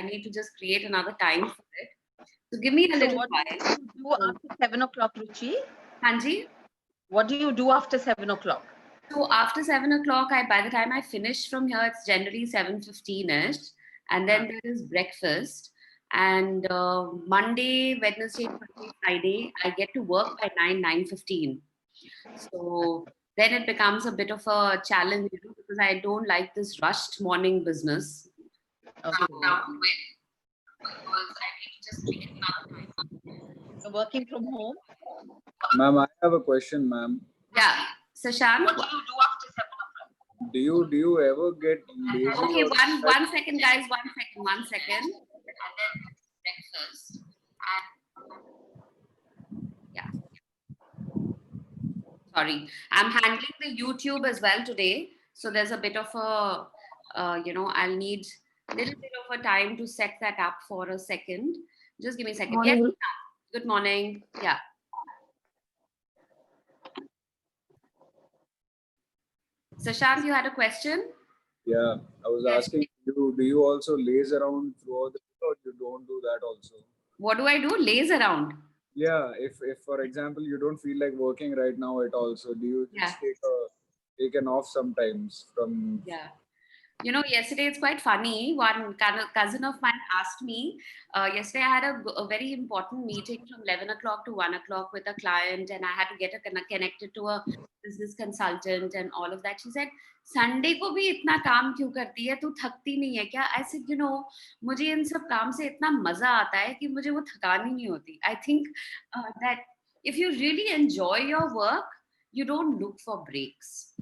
need to just create another time for it. So give me a little what while. do you do after 7 o'clock, Ruchi? Hanji? What do you do after 7 o'clock? So after 7 o'clock, by the time I finish from here, it's generally 7:15ish, and then there is breakfast. And Monday, Wednesday, Thursday, Friday, I get to work by 9:15. So then it becomes a bit of a challenge, because I don't like this rushed morning business. Okay. Down to it, because I need to just create another time. You're working from home? Ma'am, I have a question, ma'am. Yeah, Sashank. What do you do after 7 o'clock? Do you ever get lazy? Okay, one second, guys. One second. And then breakfast. And yeah. Sorry, I'm handling the YouTube as well today. So there's a bit of a, I'll need a little bit of a time to set that up for a second. Just give me a second. Morning. Yes. Good morning. Yeah. Sashank, you had a question? Yeah, I was asking you, do you also laze around throughout the day, or you don't do that also? What do I do? Laze around. Yeah, if for example you don't feel like working right now at all, so do you just take an off sometimes from? Yeah. Yesterday it's quite funny. One cousin of mine asked me, yesterday I had a very important meeting from 11 o'clock to 1 o'clock with a client, and I had to get connected to a business consultant and all of that. She said, Sunday को भी इतना काम क्यों करती है? तू थकती नहीं है क्या? I said, मुझे इन सब काम से इतना मजा आता है कि मुझे वो थकान ही नहीं होती. I think that if you really enjoy your work, you don't look for breaks.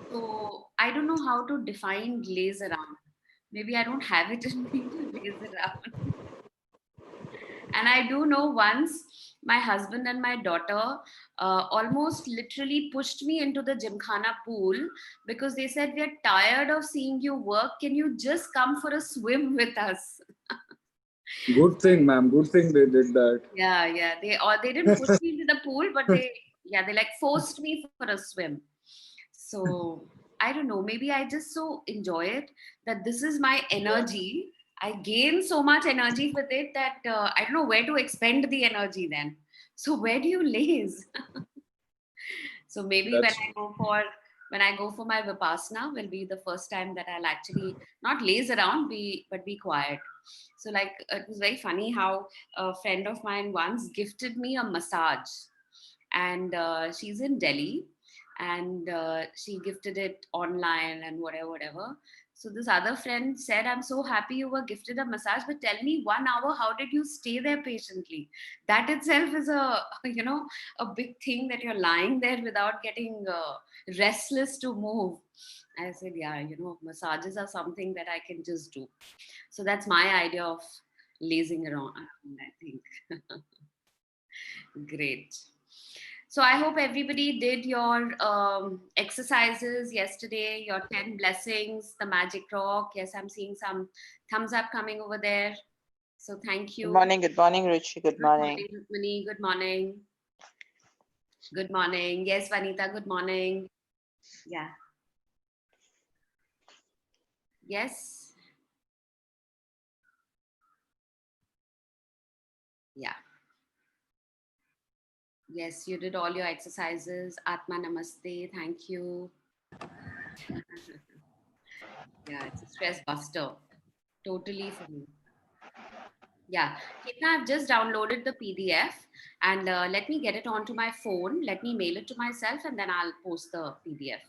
So I don't know how to define glaze around. Maybe I don't have it in me to glaze around. And I do know once my husband and my daughter almost literally pushed me into the Gymkhana pool because they said, we're tired of seeing you work. Can you just come for a swim with us? Good thing, ma'am. Good thing they did that. Yeah. They didn't push me into the pool, but they like forced me for a swim. So I don't know, maybe I just so enjoy it that this is my energy. I gain so much energy with it that I don't know where to expend the energy then. So where do you laze? So maybe when I go for my Vipassana will be the first time that I'll actually not laze around, but be quiet. So like it was very funny how a friend of mine once gifted me a massage, and she's in Delhi, and she gifted it online and whatever. So this other friend said, I'm so happy you were gifted a massage, but tell me 1 hour, how did you stay there patiently? That itself is a big thing, that you're lying there without getting restless to move. I said, yeah, massages are something that I can just do. So that's my idea of lazing around, I think. Great. So I hope everybody did your exercises yesterday, your 10 blessings, the magic rock. Yes, I'm seeing some thumbs up coming over there. So thank you. Good morning, Ruchi. Good morning. Good morning. Good morning. Yes, Vanita, good morning. Yeah. Yes. Yeah. Yes, you did all your exercises. Atma Namaste. Thank you. Yeah, it's a stress buster. Totally for me. Yeah, Ketna, I've just downloaded the PDF, and let me get it onto my phone. Let me mail it to myself, and then I'll post the PDF.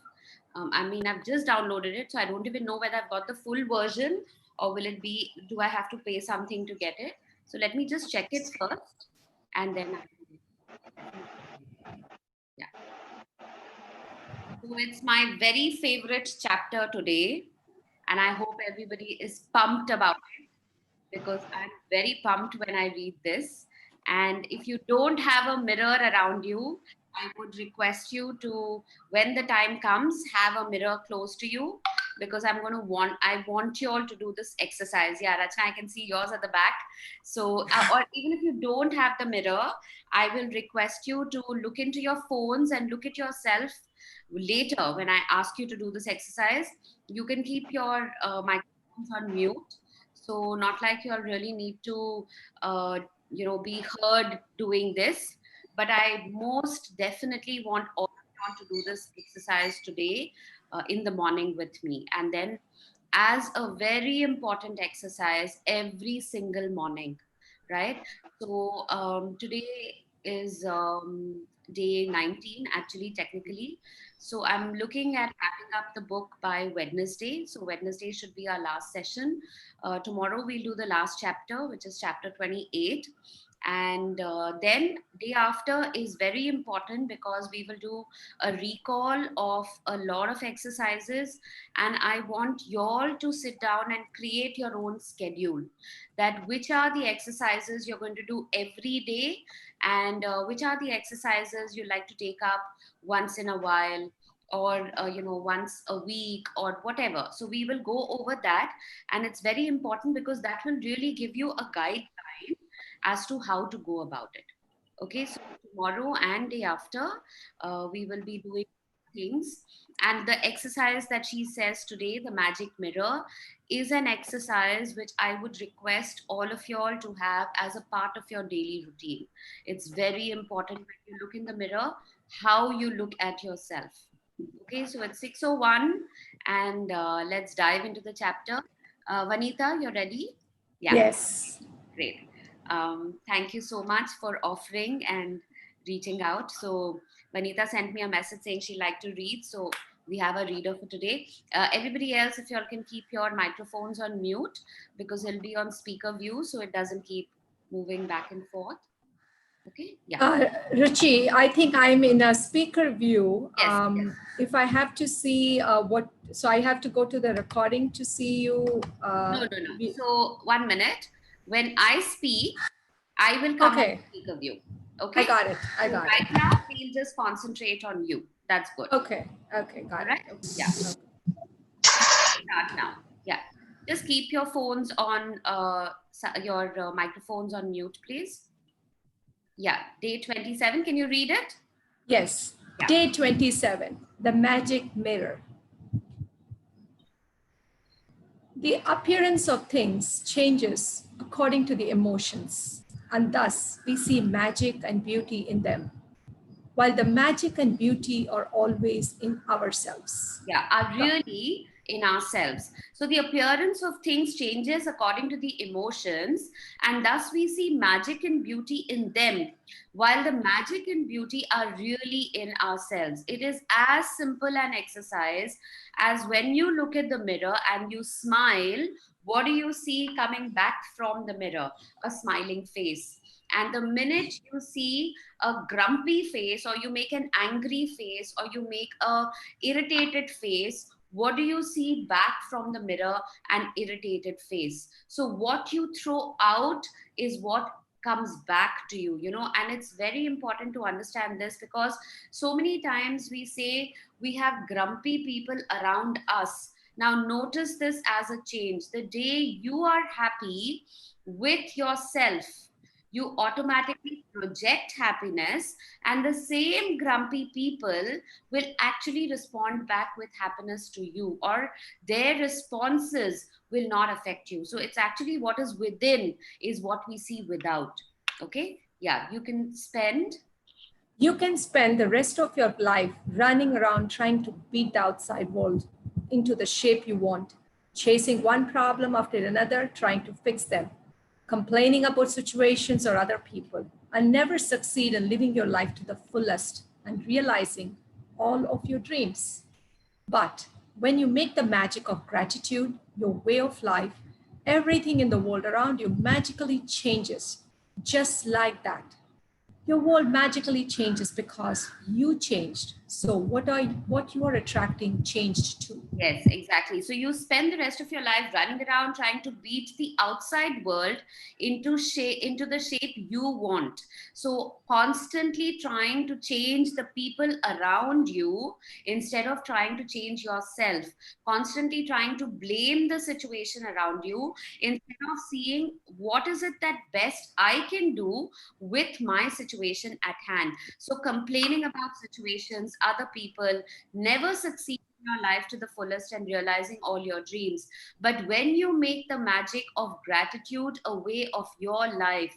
I've just downloaded it, so I don't even know whether I've got the full version, or do I have to pay something to get it? So let me just check it first, and then yeah. So it's my very favorite chapter today, and I hope everybody is pumped about it, because I'm very pumped when I read this. And if you don't have a mirror around you, I would request you to, when the time comes, have a mirror close to you, because I want you all to do this exercise. Yeah, Rachna, I can see yours at the back. So, or even if you don't have the mirror, I will request you to look into your phones and look at yourself later when I ask you to do this exercise. You can keep your microphones on mute, So not like you all really need to, be heard doing this. But I most definitely want all of you all to do this exercise today in the morning with me. And then as a very important exercise every single morning, right? So today is day 19, actually, technically. So I'm looking at wrapping up the book by Wednesday. So Wednesday should be our last session. Tomorrow we'll do the last chapter, which is chapter 28. And then day after is very important because we will do a recall of a lot of exercises, and I want y'all to sit down and create your own schedule, that which are the exercises you're going to do every day, and which are the exercises you like to take up once in a while, or once a week or whatever. So we will go over that, and it's very important because that will really give you a guideline as to how to go about it. Okay, so tomorrow and day after, we will be doing things. And the exercise that she says today, the magic mirror, is an exercise which I would request all of y'all to have as a part of your daily routine. It's very important when you look in the mirror, how you look at yourself. Okay, so it's 6:01, and let's dive into the chapter. Vanita, you're ready? Yeah. Yes. Great. Thank you so much for offering and reaching out. So Vanita sent me a message saying she'd like to read. So we have a reader for today. Everybody else, if y'all can keep your microphones on mute because it'll be on speaker view so it doesn't keep moving back and forth. Okay. Yeah. Ruchi, I think I'm in a speaker view. Yes. If I have to see so I have to go to the recording to see you. No. So 1 minute. When I speak, I will come on speaker view. Okay. I got it. So right now, we'll just concentrate on you. That's good. Okay, got right? it. Okay. Yeah. Start now. Yeah. Just keep your phones on, your microphones on mute, please. Yeah. Day 27. Can you read it? Yes. Yeah. Day 27, the magic mirror. The appearance of things changes according to the emotions, and thus we see magic and beauty in them, while the magic and beauty are always in ourselves. Yeah, are really in ourselves. So the appearance of things changes according to the emotions, and thus we see magic and beauty in them, while the magic and beauty are really in ourselves. It is as simple an exercise as when you look at the mirror and you smile, what do you see coming back from the mirror? A smiling face. And the minute you see a grumpy face, or you make an angry face, or you make a irritated face, what do you see back from the mirror? An irritated face. So what you throw out is what comes back to you, and it's very important to understand this because so many times we say we have grumpy people around us. Now notice this as a change. The day you are happy with yourself, you automatically project happiness, and the same grumpy people will actually respond back with happiness to you, or their responses will not affect you. So it's actually what is within is what we see without. Okay. Yeah. You can spend the rest of your life running around trying to beat the outside world into the shape you want, chasing one problem after another, trying to fix them, complaining about situations or other people, and never succeed in living your life to the fullest and realizing all of your dreams. But when you make the magic of gratitude your way of life, everything in the world around you magically changes, just like that. Your world magically changes because you changed. So what you are attracting changed too. Yes, exactly. So you spend the rest of your life running around trying to beat the outside world into the shape you want. So constantly trying to change the people around you instead of trying to change yourself. Constantly trying to blame the situation around you instead of seeing what is it that best I can do with my situation at hand. So complaining about situations, other people, never succeeding your life to the fullest and realizing all your dreams. But when you make the magic of gratitude a way of your life,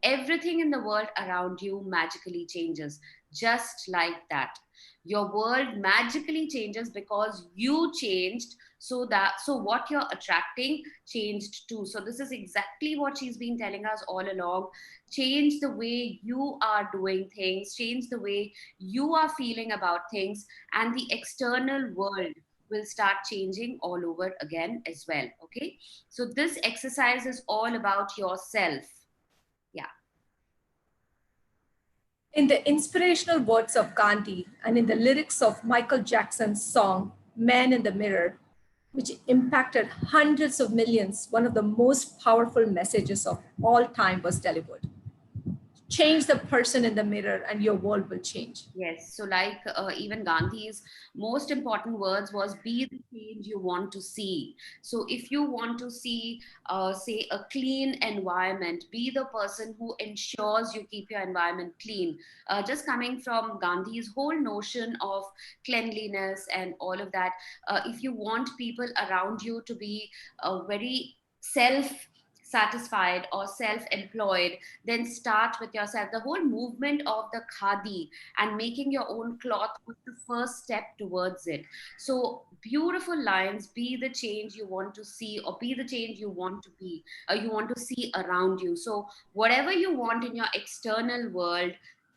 everything in the world around you magically changes. Just like that. Your world magically changes because you changed, so what you're attracting changed too. So this is exactly what she's been telling us all along. Change the way you are doing things, change the way you are feeling about things, and the external world will start changing all over again as well. Okay, so this exercise is all about yourself. Yeah. In the inspirational words of Gandhi and in the lyrics of Michael Jackson's song, Man in the Mirror, which impacted hundreds of millions, one of the most powerful messages of all time was delivered. Change the person in the mirror and your world will change. Yes. So, like even Gandhi's most important words was be the change you want to see. So, if you want to see, say, a clean environment, be the person who ensures you keep your environment clean. Just coming from Gandhi's whole notion of cleanliness and all of that, if you want people around you to be very self satisfied or self-employed, then start with yourself. The whole movement of the khadi and making your own cloth was the first step towards it. So beautiful lines, be the change you want to see, or be the change you want to be, you want to see around you. So whatever you want in your external world,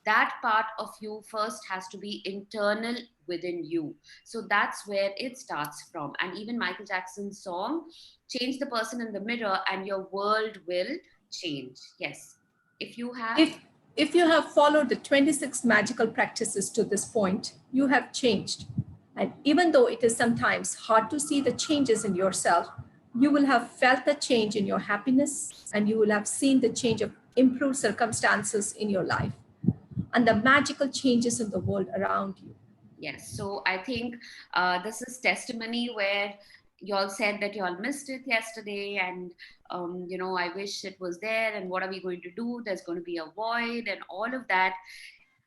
that part of you first has to be internal within you. So that's where it starts from. And even Michael Jackson's song, change the person in the mirror and your world will change. Yes. If you have. If you have followed the 26 magical practices to this point, you have changed. And even though it is sometimes hard to see the changes in yourself, you will have felt the change in your happiness and you will have seen the change of improved circumstances in your life and the magical changes in the world around you. Yes. So I think this is testimony where y'all said that y'all missed it yesterday, and I wish it was there, and what are we going to do? There's going to be a void and all of that.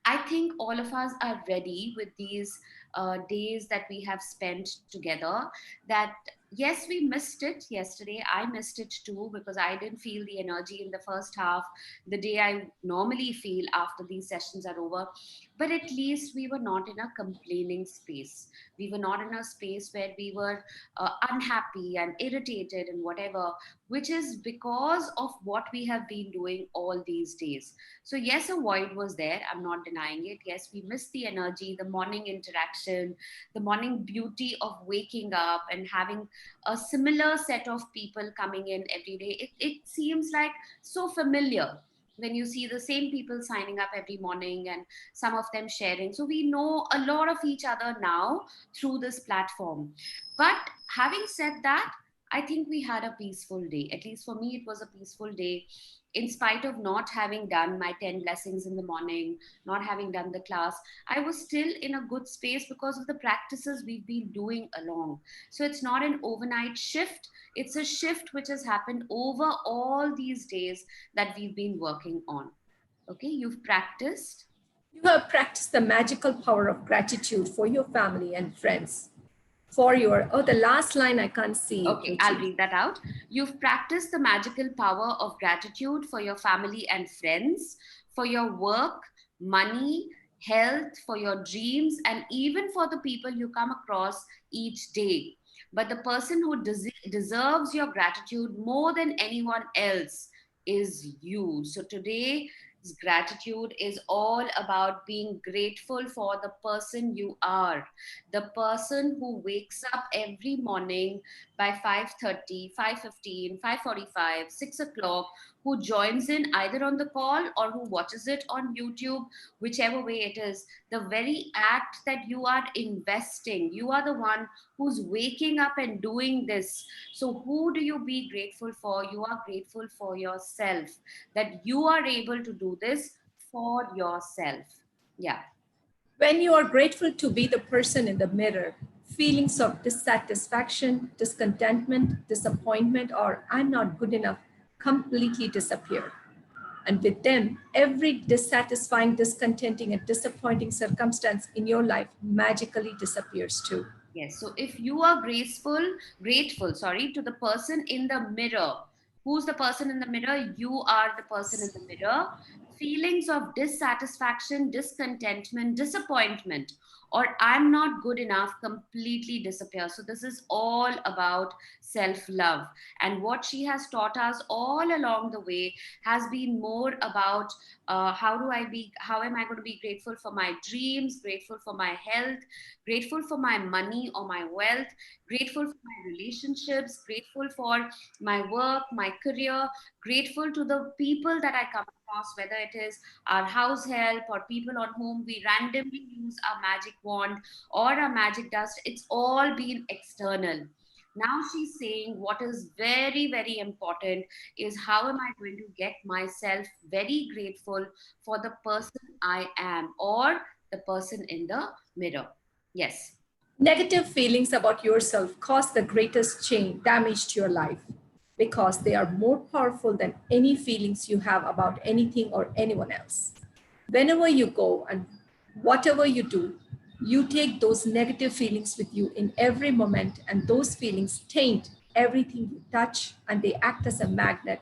I think all of us are ready with these days that we have spent together. That yes, we missed it yesterday. I missed it too because I didn't feel the energy in the first half, the day I normally feel after these sessions are over. But at least we were not in a complaining space. We were not in a space where we were unhappy and irritated and whatever, which is because of what we have been doing all these days. So, yes, a void was there. I'm not denying it. Yes, we missed the energy, the morning interaction, the morning beauty of waking up and having a similar set of people coming in every day. It seems like so familiar when you see the same people signing up every morning and some of them sharing. So, we know a lot of each other now through this platform. But having said that, I think we had a peaceful day. At least for me, it was a peaceful day. In spite of not having done my 10 blessings in the morning, not having done the class, I was still in a good space because of the practices we've been doing along. So it's not an overnight shift. It's a shift which has happened over all these days that we've been working on. Okay, you've practiced. You have practiced the magical power of gratitude for your family and friends. For your, the last line I can't see. Okay, I'll read that out. You've practiced the magical power of gratitude for your family and friends, for your work, money, health, for your dreams, and even for the people you come across each day. But the person who deserves your gratitude more than anyone else is you. So today, gratitude is all about being grateful for the person you are, the person who wakes up every morning by 5:30, 5:15, 5:45, 6 o'clock, who joins in either on the call or who watches it on YouTube, whichever way it is. The very act that you are investing, you are the one who's waking up and doing this. So who do you be grateful for? You are grateful for yourself, that you are able to do this for yourself. Yeah. When you are grateful to be the person in the mirror, feelings of dissatisfaction, discontentment, disappointment, or I'm not good enough completely disappear. And with them, every dissatisfying, discontenting, and disappointing circumstance in your life magically disappears too. Yes. So if you are grateful, sorry, to the person in the mirror, who's the person in the mirror? You are the person in the mirror. Feelings of dissatisfaction, discontentment, disappointment, or I'm not good enough completely disappear. So this is all about self love. And what she has taught us all along the way has been more about how am I going to be grateful for my dreams, grateful for my health, grateful for my money or my wealth, grateful for my relationships, grateful for my work, my career, grateful to the people that I come across, whether it is our house help or people on whom we randomly use our magic wand or our magic dust. It's all been external. Now she's saying what is very, very important is how am I going to get myself very grateful for the person I am or the person in the mirror. Yes. Negative feelings about yourself cause the greatest damage to your life because they are more powerful than any feelings you have about anything or anyone else. Whenever you go and whatever you do, you take those negative feelings with you in every moment, and those feelings taint everything you touch, and they act as a magnet,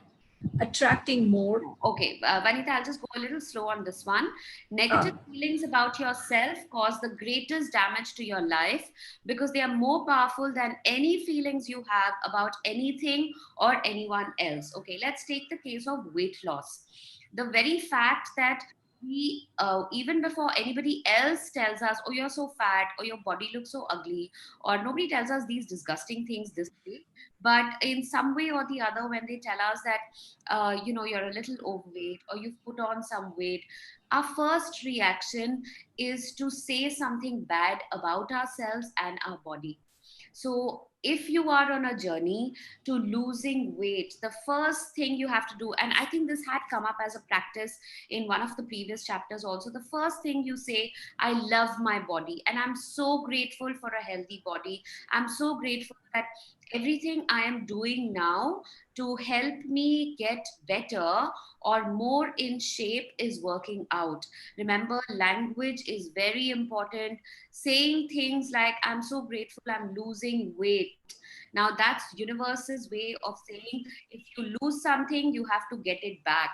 attracting more. Okay, Vanita, I'll just go a little slow on this one. Negative Uh, feelings about yourself cause the greatest damage to your life because they are more powerful than any feelings you have about anything or anyone else. Okay, let's take the case of weight loss. The very fact that we, even before anybody else tells us, oh, you're so fat, or your body looks so ugly, or nobody tells us these disgusting things this way, but in some way or the other, when they tell us that you're a little overweight or you've put on some weight, our first reaction is to say something bad about ourselves and our body. So if you are on a journey to losing weight, the first thing you have to do, and I think this had come up as a practice in one of the previous chapters also, the first thing you say, I love my body and I'm so grateful for a healthy body. I'm so grateful that everything I am doing now to help me get better or more in shape is working out. Remember, language is very important. Saying things like, I'm so grateful I'm losing weight. Now, that's universe's way of saying if you lose something, you have to get it back.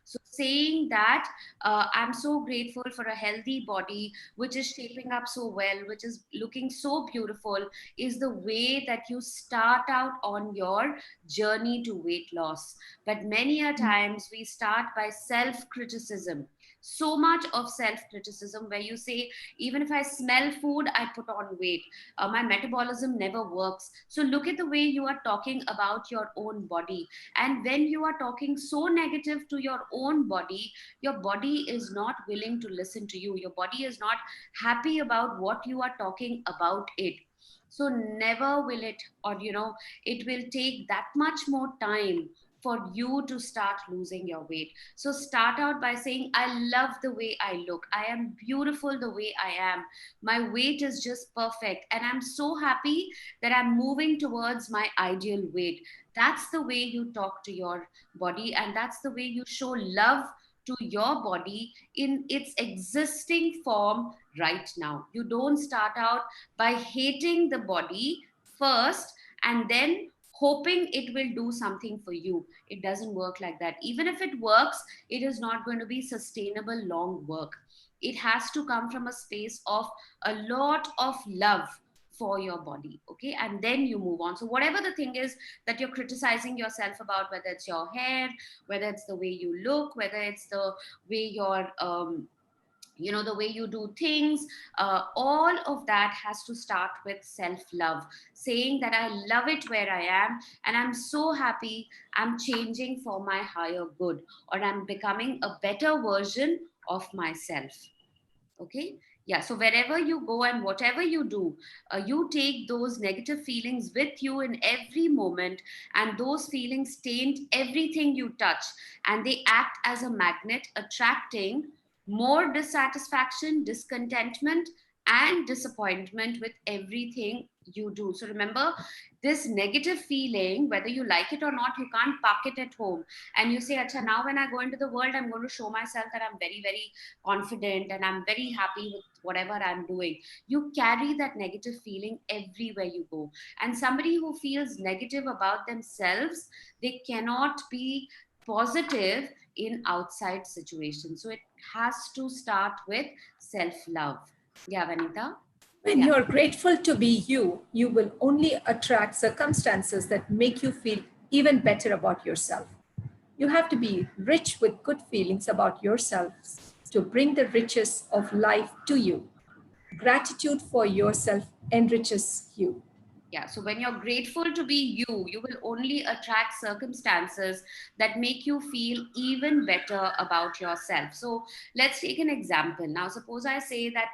So, saying that I'm so grateful for a healthy body, which is shaping up so well, which is looking so beautiful, is the way that you start out on your journey to weight loss. But many a times we start by self criticism. So much of self criticism where you say, even if I smell food, I put on weight. My metabolism never works. So look at the way you are talking about your own body. And when you are talking so negative to your body is not willing to listen to you. Your body is not happy about what you are talking about it. So never will it, or it will take that much more time for you to start losing your weight. So start out by saying, I love the way I look. I am beautiful the way I am. My weight is just perfect. And I'm so happy that I'm moving towards my ideal weight. That's the way you talk to your body, and that's the way you show love to your body in its existing form right now. You don't start out by hating the body first and then hoping it will do something for you. It doesn't work like that. Even if it works, it is not going to be sustainable long work. It has to come from a space of a lot of love for your body. Okay, and then you move on. So whatever the thing is that you're criticizing yourself about, whether it's your hair, whether it's the way you look, whether it's the way you're the way you do things, all of that has to start with self love, saying that I love it where I am and I'm so happy I'm changing for my higher good, or I'm becoming a better version of myself. Okay, yeah. So wherever you go and whatever you do, you take those negative feelings with you in every moment, and those feelings taint everything you touch, and they act as a magnet, attracting more dissatisfaction, discontentment, and disappointment with everything you do. So remember, this negative feeling, whether you like it or not, you can't park it at home. And you say, Acha, now when I go into the world, I'm going to show myself that I'm very, very confident and I'm very happy with whatever I'm doing. You carry that negative feeling everywhere you go. And somebody who feels negative about themselves, they cannot be positive in outside situations. So it has to start with self-love. Yeah, Vanita? When Yeah. you're grateful to be you, you will only attract circumstances that make you feel even better about yourself. You have to be rich with good feelings about yourselves to bring the riches of life to you. Gratitude for yourself enriches you. Yeah, so when you're grateful to be you, you will only attract circumstances that make you feel even better about yourself. So let's take an example. Now, suppose I say that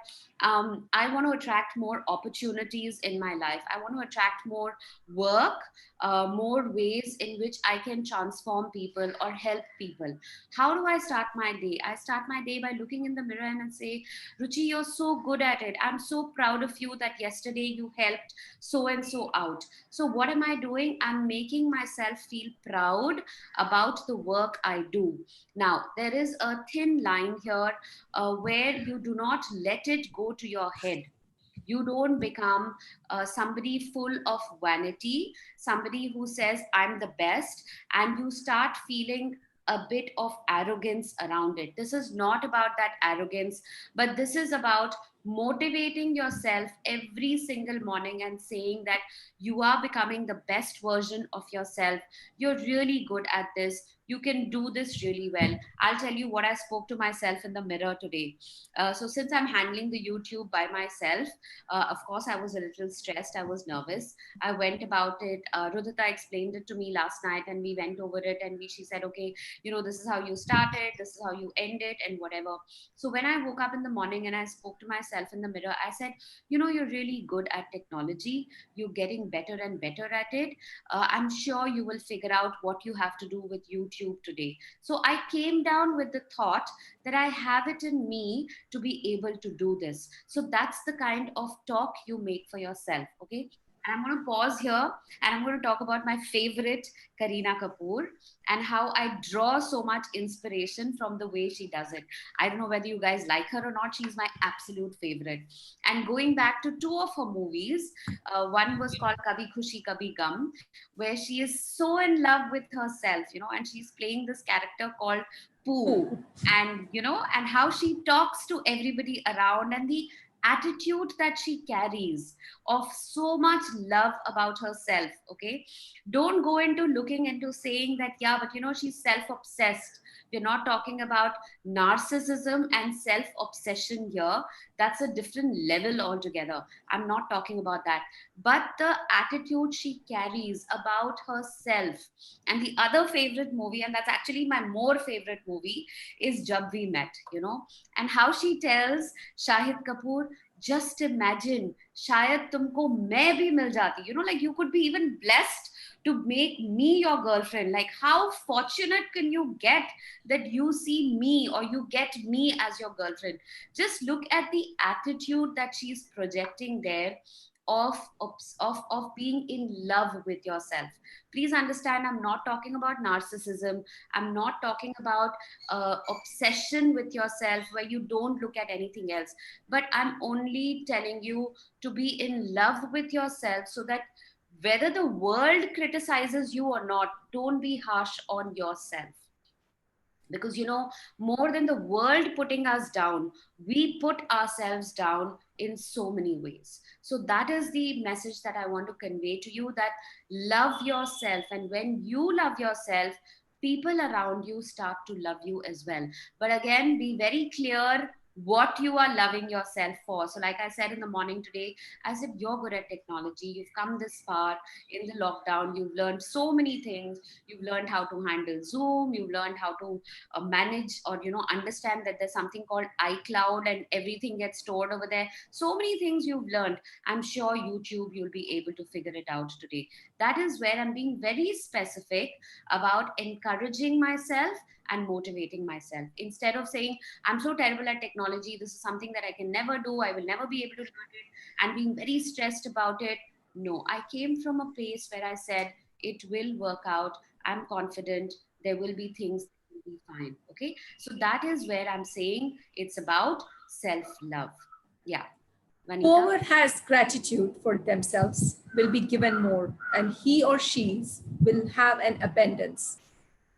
I want to attract more opportunities in my life. I want to attract more work, more ways in which I can transform people or help people. How do I start my day? I start my day by looking in the mirror and say, Ruchi, you're so good at it. I'm so proud of you that yesterday you helped so and so out. So what am I doing? I'm making myself feel proud about the work I do. Now there is a thin line here where you do not let it go to your head. You don't become somebody full of vanity, somebody who says I'm the best, and you start feeling a bit of arrogance around it. This is not about that arrogance, but this is about motivating yourself every single morning and saying that you are becoming the best version of yourself. You're really good at this. You can do this really well. I'll tell you what I spoke to myself in the mirror today. So since I'm handling the YouTube by myself, of course, I was a little stressed. I was nervous. I went about it. Rudita explained it to me last night, and we went over it. And she said, "Okay, this is how you started. This is how you end it, and whatever." So when I woke up in the morning and I spoke to myself in the mirror, I said, "You're really good at technology. You're getting better and better at it. I'm sure you will figure out what you have to do with YouTube today." So I came down with the thought that I have it in me to be able to do this. So that's the kind of talk you make for yourself. Okay. And I'm going to pause here and I'm going to talk about my favorite, Kareena Kapoor, and how I draw so much inspiration from the way she does it. I don't know whether you guys like her or not. She's my absolute favorite. And going back to two of her movies, one was called Kabhi Khushi Kabhi Gum, where she is so in love with herself, and she's playing this character called Pooh. Ooh. And and how she talks to everybody around, and the attitude that she carries of so much love about herself. Okay, don't go into looking into saying that, yeah, but she's self-obsessed. We're not talking about narcissism and self-obsession here. That's a different level altogether. I'm not talking about that, but the attitude she carries about herself. And the other favorite movie, and that's actually my more favorite movie, is Jab We Met, and how she tells Shahid Kapoor, just imagine, shayad tumko main bhi mil jati. Like you could be even blessed to make me your girlfriend. Like how fortunate can you get that you see me or you get me as your girlfriend? Just look at the attitude that she's projecting there of being in love with yourself. Please understand, I'm not talking about narcissism. I'm not talking about obsession with yourself where you don't look at anything else. But I'm only telling you to be in love with yourself so that whether the world criticizes you or not, don't be harsh on yourself. Because more than the world putting us down, we put ourselves down in so many ways. So that is the message that I want to convey to you, that love yourself, and when you love yourself, people around you start to love you as well. But again, be very clear what you are loving yourself for. So like I said in the morning today, I said, you're good at technology, you've come this far in the lockdown, you've learned so many things. You've learned how to handle Zoom, you've learned how to manage or understand that there's something called iCloud and everything gets stored over there. So many things you've learned. I'm sure YouTube, you'll be able to figure it out today. That is where I'm being very specific about encouraging myself and motivating myself, instead of saying I'm so terrible at technology, this is something that I can never do, I will never be able to do it, and being very stressed about it. No, I came from a place where I said, it will work out. I'm confident there will be things that will be fine. Okay. So that is where I'm saying it's about self-love. Yeah. Vanita? Whoever has gratitude for themselves will be given more, and he or she will have an abundance.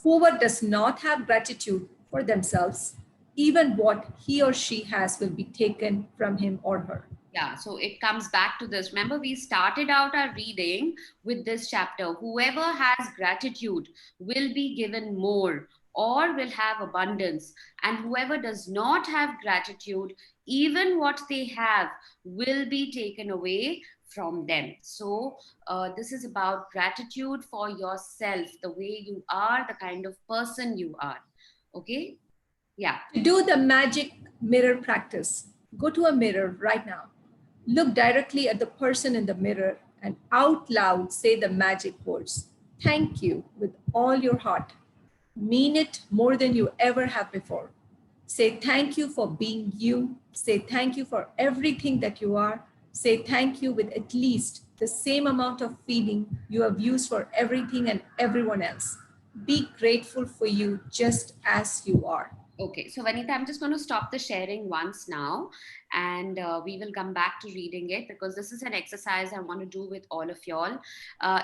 Whoever does not have gratitude for themselves, even what he or she has will be taken from him or her. Yeah, so it comes back to this. Remember, we started out our reading with this chapter. Whoever has gratitude will be given more or will have abundance. And whoever does not have gratitude, even what they have will be taken away from them. So, this is about gratitude for yourself, the way you are, the kind of person you are. Okay? Yeah. To do the magic mirror practice, go to a mirror right now. Look directly at the person in the mirror and out loud say the magic words. Thank you with all your heart. Mean it more than you ever have before. Say thank you for being you. Say thank you for everything that you are. Say thank you with at least the same amount of feeling you have used for everything and everyone else. Be grateful for you just as you are. Okay, so Vanita, I'm just going to stop the sharing once now, and we will come back to reading it because this is an exercise I want to do with all of y'all.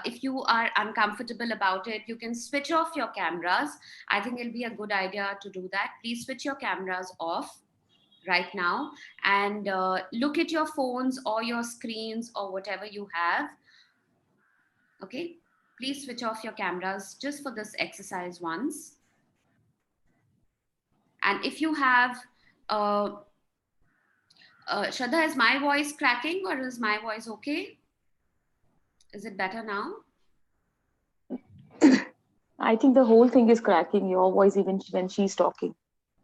If you are uncomfortable about it, you can switch off your cameras. I think it'll be a good idea to do that. Please switch your cameras off right now and look at your phones or your screens or whatever you have. Okay, please switch off your cameras just for this exercise once. And if you have, Shraddha, is my voice cracking or is my voice okay? Is it better now? I think the whole thing is cracking your voice even when she's talking.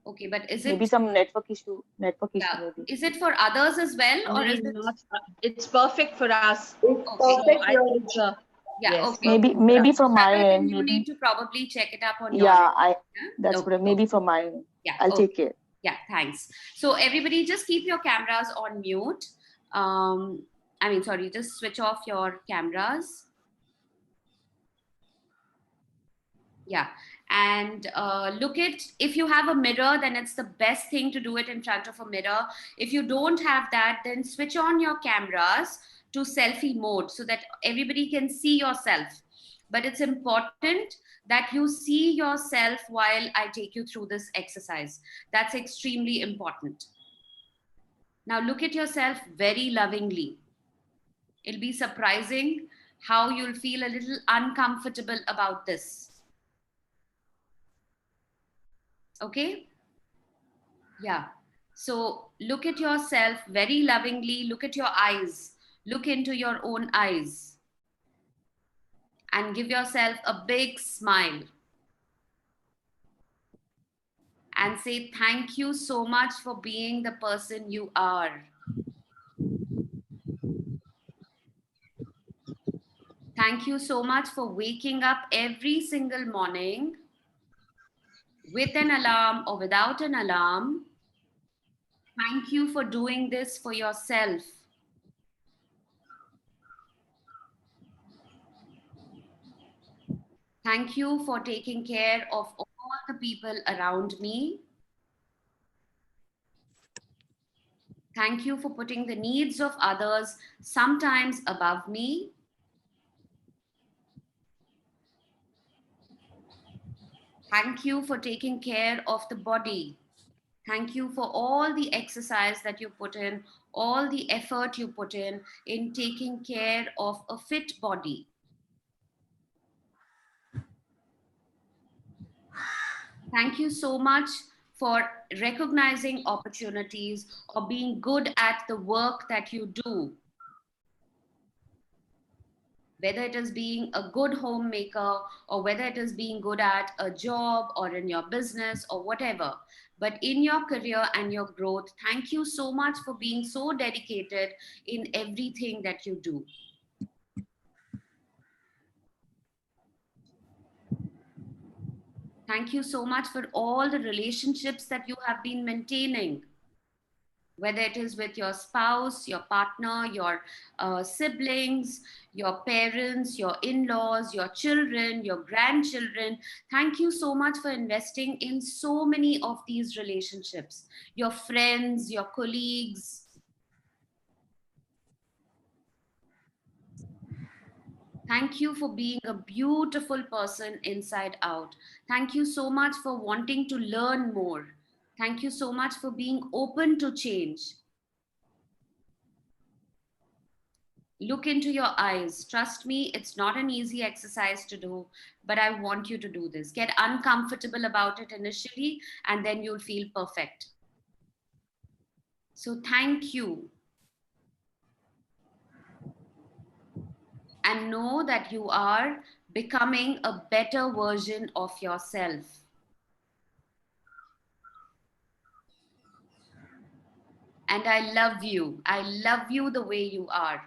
Okay, but is Maybe it? some network issue. Yeah. Maybe. Is it for others as well, or is it? Not, it's perfect for us. Okay. So I think, Yeah. yes, Okay. Maybe from my Shraddha, then end. you need Maybe. to probably check it up on your Yeah, end. that's Okay. what. Maybe from my end. Yeah. I'll Okay. take care. Yeah. Thanks. So everybody, just keep your cameras on mute. Sorry, just switch off your cameras. Yeah. And look at, if you have a mirror, then it's the best thing to do it in front of a mirror. If you don't have that, then switch on your cameras to selfie mode so that everybody can see yourself. But it's important that you see yourself while I take you through this exercise. That's extremely important. Now look at yourself very lovingly. It'll be surprising how you'll feel a little uncomfortable about this. Okay? Yeah. So look at yourself very lovingly. Look at your eyes. Look into your own eyes. And give yourself a big smile. And say, thank you so much for being the person you are. Thank you so much for waking up every single morning with an alarm or without an alarm. Thank you for doing this for yourself. Thank you for taking care of all the people around me. Thank you for putting the needs of others sometimes above me. Thank you for taking care of the body. Thank you for all the exercise that you put in, all the effort you put in taking care of a fit body. Thank you so much for recognizing opportunities or being good at the work that you do. Whether it is being a good homemaker or whether it is being good at a job or in your business or whatever. But in your career and your growth, thank you so much for being so dedicated in everything that you do. Thank you so much for all the relationships that you have been maintaining. whether it is with your spouse, your partner, your siblings, your parents, your in-laws, your children, your grandchildren. Thank you so much for investing in so many of these relationships, your friends, your colleagues. Thank you for being a beautiful person inside out. Thank you so much for wanting to learn more. Thank you so much for being open to change. Look into your eyes. Trust me, it's not an easy exercise to do, but I want you to do this. Get uncomfortable about it initially, and then you'll feel perfect. So thank you. And know that you are becoming a better version of yourself. And I love you. I love you the way you are.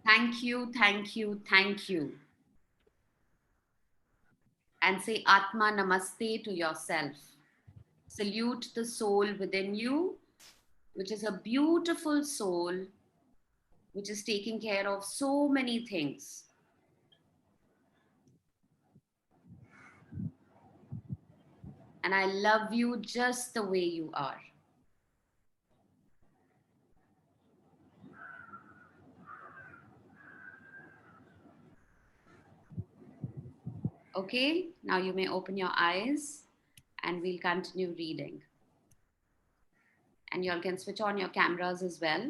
Thank you, thank you, thank you. And say Atma Namaste to yourself. Salute the soul within you, which is a beautiful soul, which is taking care of so many things. And I love you just the way you are. Okay, now you may open your eyes and we'll continue reading. And you all can switch on your cameras as well.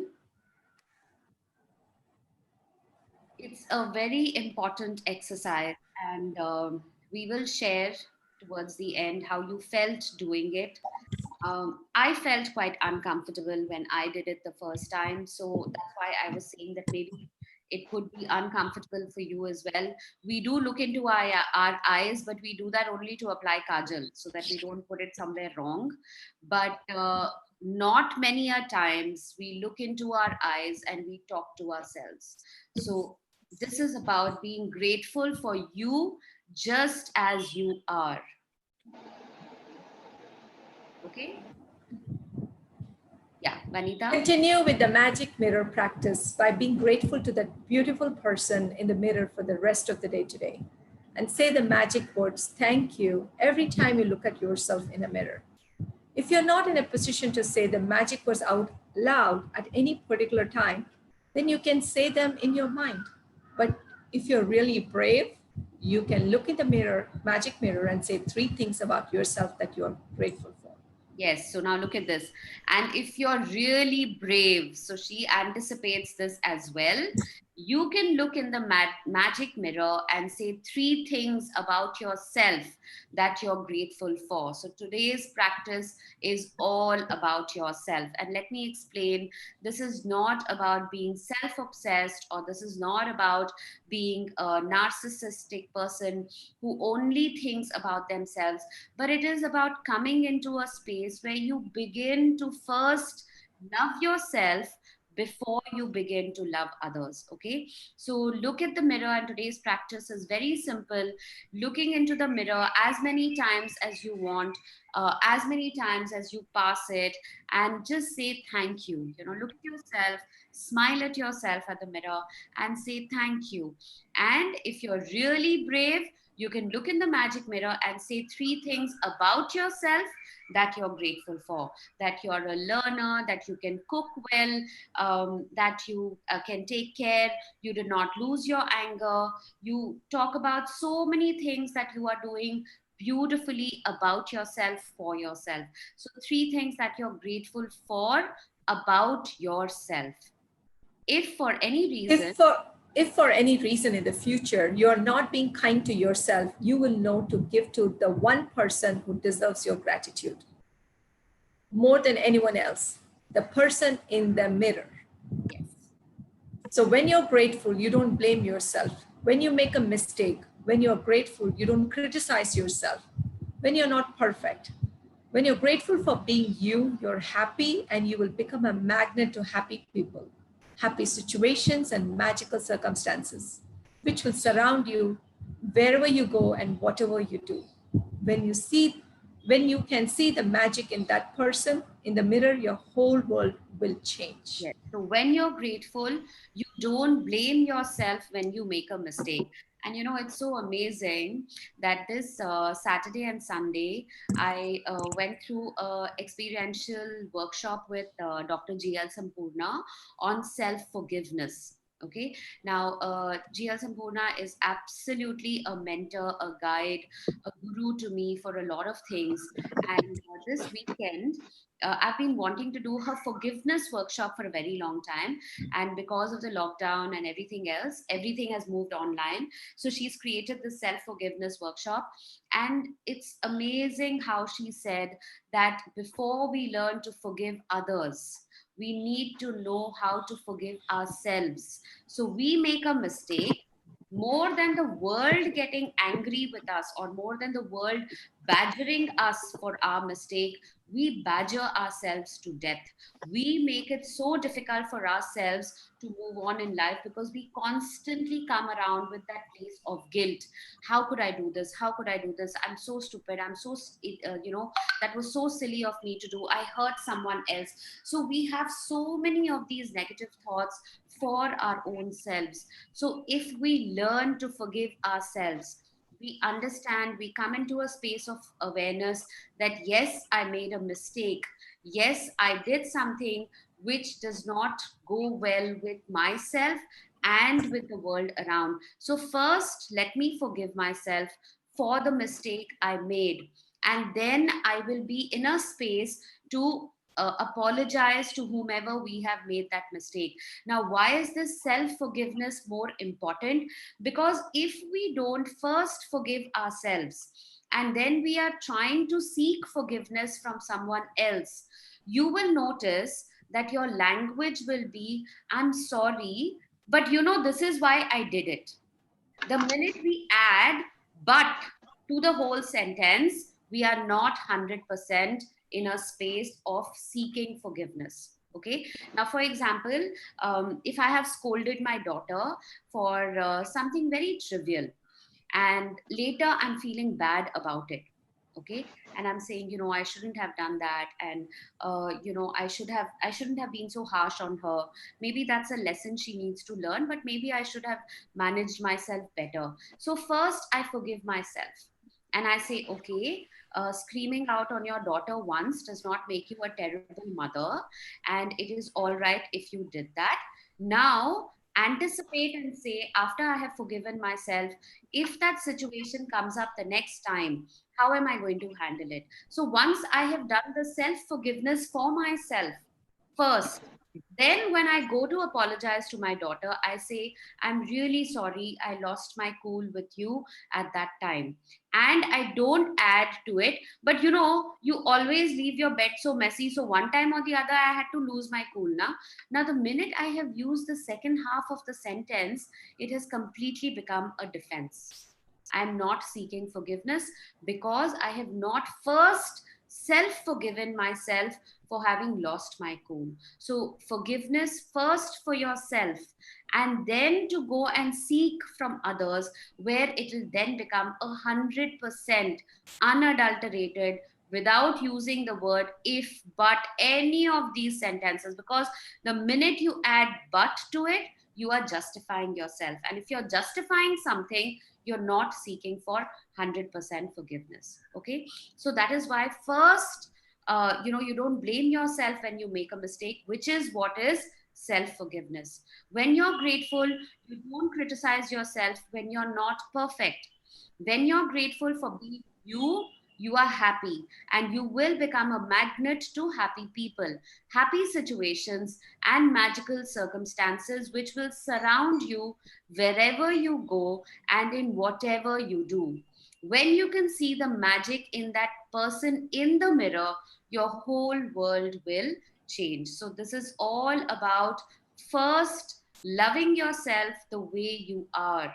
It's a very important exercise, and we will share towards the end how you felt doing it. I felt quite uncomfortable when I did it the first time. So that's why I was saying that maybe it could be uncomfortable for you as well. We do look into our eyes, but we do that only to apply kajal so that we don't put it somewhere wrong. But not many a times we look into our eyes and we talk to ourselves. So this is about being grateful for you just as you are. Okay? Yeah, Vanita? Continue with the magic mirror practice by being grateful to that beautiful person in the mirror for the rest of the day today. And say the magic words, thank you, every time you look at yourself in a mirror. If you're not in a position to say the magic words out loud at any particular time, then you can say them in your mind. But if you're really brave, you can look in the mirror, magic mirror, and say 3 things about yourself that you are grateful for. Yes, so now look at this. And if you're really brave, so she anticipates this as well, you can look in the magic mirror and say 3 things about yourself that you're grateful for. So today's practice is all about yourself. And let me explain, this is not about being self-obsessed, or this is not about being a narcissistic person who only thinks about themselves, but it is about coming into a space where you begin to first love yourself before you begin to love others. Okay, so look at the mirror, and today's practice is very simple. Looking into the mirror as many times as you want, as many times as you pass it, and just say thank you. You know, look at yourself, smile at yourself at the mirror, and say thank you. And if you're really brave, you can look in the magic mirror and say 3 things about yourself that you're grateful for. That you're a learner, that you can cook well, that you can take care, you did not lose your anger. You talk about so many things that you are doing beautifully about yourself, for yourself. So 3 things that you're grateful for about yourself. If for any reason, If for any reason in the future you're not being kind to yourself, you will know to give to the one person who deserves your gratitude more than anyone else, the person in the mirror. yes. So when you're grateful, you don't blame yourself. When you make a mistake, when you're grateful, you don't criticize yourself. When you're not perfect, when you're grateful for being you, you're happy, and you will become a magnet to happy people. happy situations, and magical circumstances, which will surround you wherever you go and whatever you do. When you see, when you can see the magic in that person in the mirror, your whole world will change. Yes. So when you're grateful, you don't blame yourself when you make a mistake. And it's so amazing that this Saturday and Sunday, I went through a experiential workshop with Dr. G.L. Sampurna on self-forgiveness. Okay. Now, G.L. Sampurna is absolutely a mentor, a guide, a guru to me for a lot of things. And this weekend, I've been wanting to do her forgiveness workshop for a very long time. And because of the lockdown and everything else, everything has moved online. So she's created this self forgiveness workshop. And it's amazing how she said that before we learn to forgive others, we need to know how to forgive ourselves. So we make a mistake. More than the world getting angry with us, or more than the world badgering us for our mistake, we badger ourselves to death. We make it so difficult for ourselves to move on in life because we constantly come around with that place of guilt. How could I do this? How could I do this? I'm so stupid. I'm so, that was so silly of me to do. I hurt someone else. So we have so many of these negative thoughts for our own selves. So if we learn to forgive ourselves, we understand, we come into a space of awareness that yes, I made a mistake. Yes, I did something which does not go well with myself and with the world around. So, first, let me forgive myself for the mistake I made. And then I will be in a space to apologize to whomever we have made that mistake. Now, why is this self forgiveness more important? Because if we don't first forgive ourselves and then we are trying to seek forgiveness from someone else, you will notice that your language will be, I'm sorry, but this is why I did it. The minute we add but to the whole sentence, we are not 100% in a space of seeking forgiveness. Okay. Now, for example, if I have scolded my daughter for something very trivial, and later I'm feeling bad about it, okay, and I'm saying, I shouldn't have done that, and I shouldn't have been so harsh on her. Maybe that's a lesson she needs to learn, but maybe I should have managed myself better. So first I forgive myself and I say, okay, screaming out on your daughter once does not make you a terrible mother, and it is all right if you did that. Now anticipate and say, after I have forgiven myself, if that situation comes up the next time, how am I going to handle it? So once I have done the self forgiveness for myself first, then when I go to apologize to my daughter, I say, I'm really sorry, I lost my cool with you at that time. And I don't add to it, but you always leave your bed so messy, so one time or the other I had to lose my cool. Now the minute I have used the second half of the sentence, it has completely become a defense. I'm not seeking forgiveness because I have not first self forgiven myself for having lost my cool. So, forgiveness first for yourself, and then to go and seek from others, where it will then become 100% unadulterated, without using the word if, but, any of these sentences. Because the minute you add but to it, you are justifying yourself. And if you're justifying something, you're not seeking for 100% forgiveness. Okay. So that is why first, you don't blame yourself when you make a mistake, which is what is self forgiveness. When you're grateful, you don't criticize yourself when you're not perfect. When you're grateful for being you, you are happy, and you will become a magnet to happy people, happy situations, and magical circumstances, which will surround you wherever you go and in whatever you do. When you can see the magic in that person in the mirror, your whole world will change. So, this is all about first loving yourself the way you are.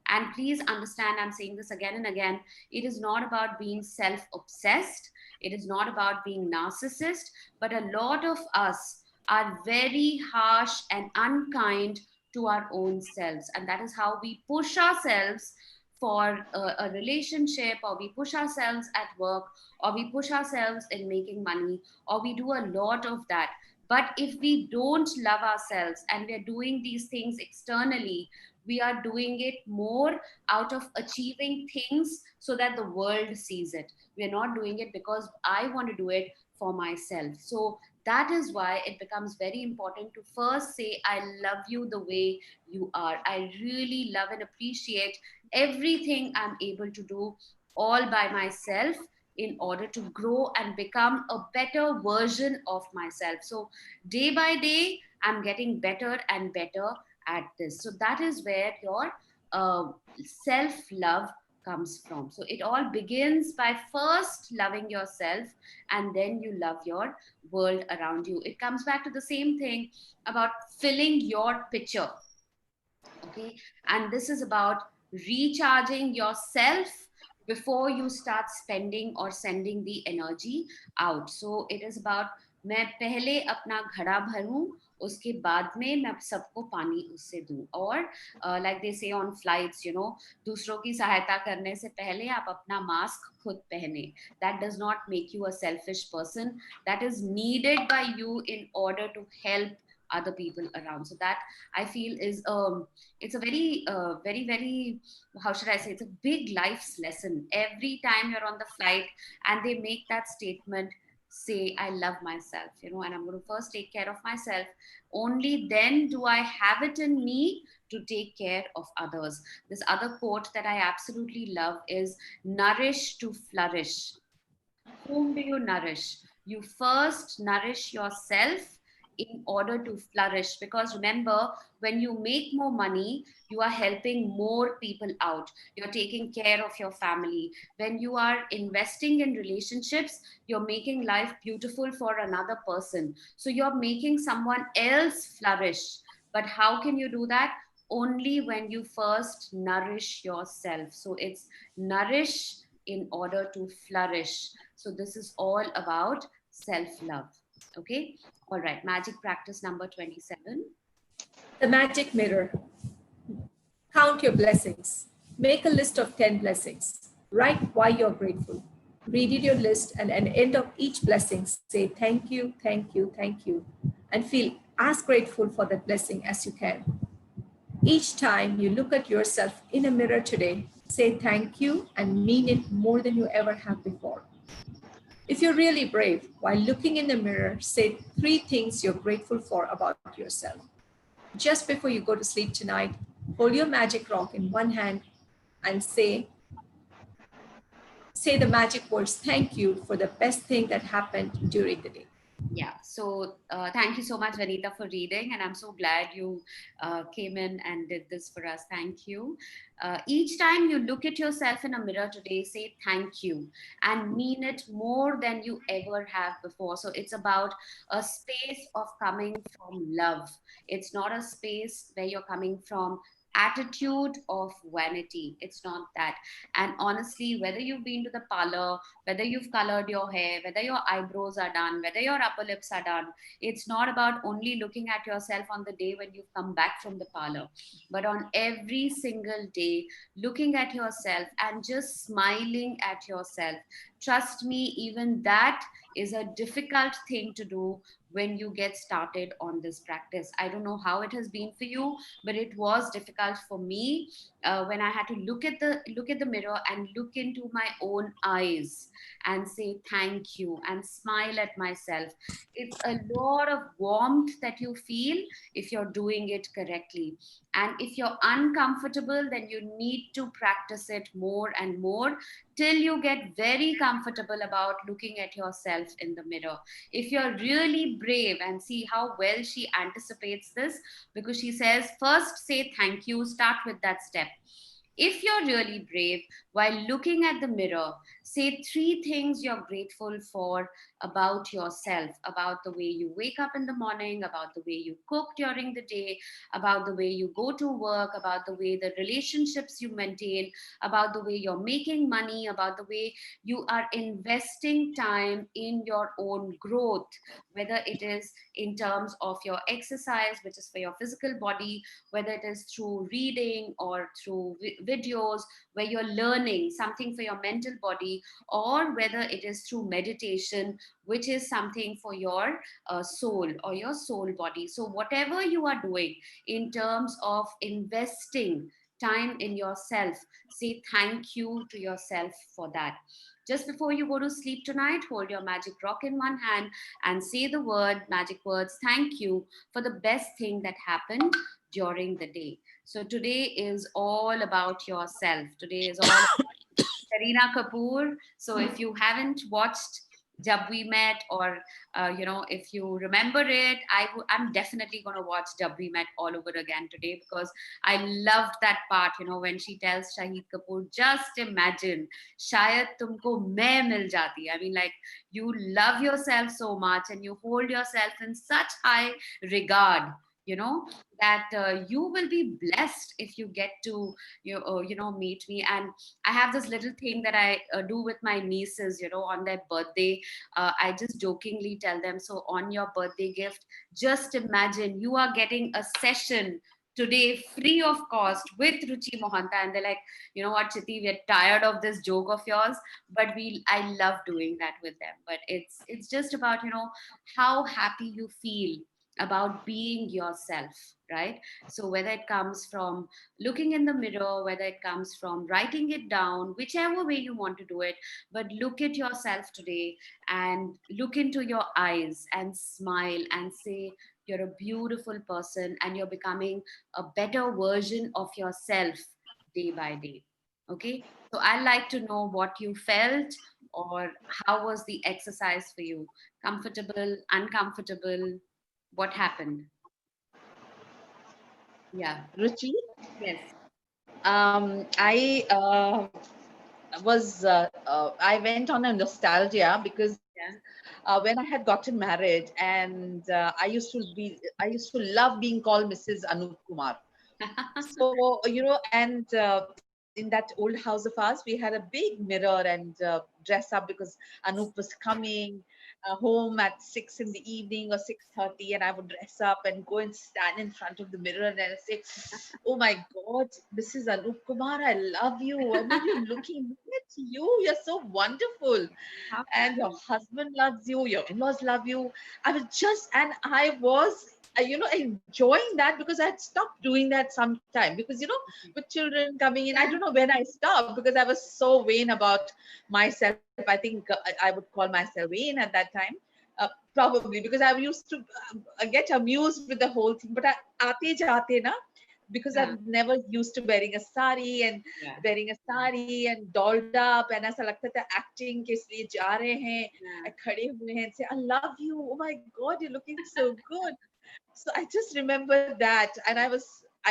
And please understand, I'm saying this again and again, it is not about being self obsessed, it is not about being narcissist, but a lot of us are very harsh and unkind to our own selves. And that is how we push ourselves for a relationship, or we push ourselves at work, or we push ourselves in making money, or we do a lot of that. But if we don't love ourselves and we're doing these things externally, we are doing it more out of achieving things so that the world sees it. We're not doing it because I want to do it for myself. So that is why it becomes very important to first say, I love you the way you are. I really love and appreciate everything I'm able to do all by myself in order to grow and become a better version of myself. So day by day, I'm getting better and better at this. So that is where your self love comes from. So it all begins by first loving yourself, and then you love your world around you. It comes back to the same thing about filling your pitcher. Okay. And this is about recharging yourself before you start spending or sending the energy out. So it is about, मैं पहले अपना घड़ा भरूं, उसके बाद में मैं सबको पानी उससे दूं. और like they say on flights, you know, दूसरों की सहायता करने से पहले आप अपना मास्क खुद पहने. That does not make you a selfish person. That is needed by you in order to help other people around. So that I feel is it's a very, how should I say, it's a big life's lesson. Every time you're on the flight and they make that statement, say, I love myself, you know, and I'm going to first take care of myself. Only then do I have it in me to take care of others. This other quote that I absolutely love is, nourish to flourish. Whom do you nourish? You first nourish yourself in order to flourish. Because remember, when you make more money, you are helping more people out. You're taking care of your family. When you are investing in relationships, you're making life beautiful for another person. So you're making someone else flourish. But how can you do that? Only when you first nourish yourself. So it's nourish in order to flourish. So this is all about self-love. Okay. All right. Magic practice number 27. The magic mirror. Count your blessings. Make a list of 10 blessings. Write why you're grateful. Read your list, and at the end of each blessing, say thank you, thank you, thank you, and feel as grateful for that blessing as you can. Each time you look at yourself in a mirror today, say thank you and mean it more than you ever have before. If you're really brave, while looking in the mirror, say 3 things you're grateful for about yourself. Just before you go to sleep tonight, hold your magic rock in one hand and say the magic words, thank you, for the best thing that happened during the day. Yeah. So thank you so much, Vanita, for reading. And I'm so glad you came in and did this for us. Thank you. Each time you look at yourself in a mirror today, say thank you and mean it more than you ever have before. So it's about a space of coming from love. It's not a space where you're coming from attitude of vanity. It's not that. And honestly, whether you've been to the parlor, whether you've colored your hair, whether your eyebrows are done, whether your upper lips are done, it's not about only looking at yourself on the day when you've come back from the parlor, but on every single day, looking at yourself and just smiling at yourself. Trust me, even that is a difficult thing to do when you get started on this practice. I don't know how it has been for you, but it was difficult for me when I had to look at the mirror and look into my own eyes and say thank you and smile at myself. It's a lot of warmth that you feel if you're doing it correctly. And if you're uncomfortable, then you need to practice it more and more till you get very comfortable about looking at yourself in the mirror. If you're really brave, and see how well she anticipates this, because she says, first say thank you, start with that step. If you're really brave, while looking at the mirror, Say 3 things you're grateful for about yourself, about the way you wake up in the morning, about the way you cook during the day, about the way you go to work, about the way the relationships you maintain, about the way you're making money, about the way you are investing time in your own growth, whether it is in terms of your exercise, which is for your physical body, whether it is through reading or through videos where you're learning something for your mental body, or whether it is through meditation, which is something for your soul or your soul body. So, whatever you are doing in terms of investing time in yourself, say thank you to yourself for that. Just before you go to sleep tonight, hold your magic rock in one hand and say the magic words, thank you for the best thing that happened during the day. So today is all about yourself. Today is all about Kareena Kapoor. So if you haven't watched Jab We Met, or if you remember it, I'm definitely going to watch Jab We Met all over again today, because I loved that part, when she tells Shahid Kapoor, just imagine, shayad tumko main mil jati. I mean, like, you love yourself so much and you hold yourself in such high regard, you know that you will be blessed if you get to meet me. And I have this little thing that I do with my nieces, on their birthday. I just jokingly tell them, so on your birthday gift, just imagine you are getting a session today free of cost with Ruchi Mohunta. And they're like, you know what, Chiti, we're tired of this joke of yours, but I love doing that with them. But it's just about, how happy you feel about being yourself, right? So whether it comes from looking in the mirror, whether it comes from writing it down, whichever way you want to do it, but look at yourself today and look into your eyes and smile and say, you're a beautiful person and you're becoming a better version of yourself day by day. Okay. So I'd like to know what you felt, or how was the exercise for you? Comfortable, uncomfortable? What happened? Yeah. Ruchi, Yes. I went on a nostalgia because Yeah. when I had gotten married, and I used to love being called Mrs. Anup Kumar. So, and in that old house of ours, we had a big mirror and dress up because Anup was coming home at 6 in the evening or 6:30, and I would dress up and go and stand in front of the mirror and I say, "Oh my God, Mrs. Anup Kumar, I love you. I mean, look at you. You're so wonderful, and your husband loves you, your in-laws love you." I was enjoying that because I had stopped doing that sometime because with children coming in, I don't know when I stopped because I was so vain about myself. I think I would call myself vain at that time, probably because I used to get amused with the whole thing. But aate jaate na, because Yeah. I've never used to wearing a sari Yeah. and dolled up, and ऐसा लगता था acting के इसलिए जा रहे हैं, Yeah. खड़े हुए हैं, say I love you, oh my God, you're looking so good. So I just remember that, and I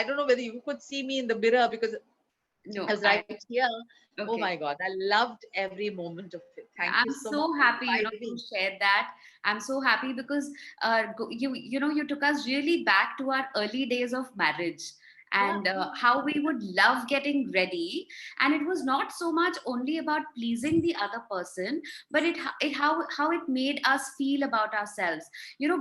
don't know whether you could see me in the mirror because I No, was right here. Oh my okay. God, I loved every moment of it. Thank you I'm so much so for happy, inviting you me. shared that. I'm so happy because you took us really back to our early days of marriage, Yeah. and how we would love getting ready. And it was not so much only about pleasing the other person, but how it made us feel about ourselves.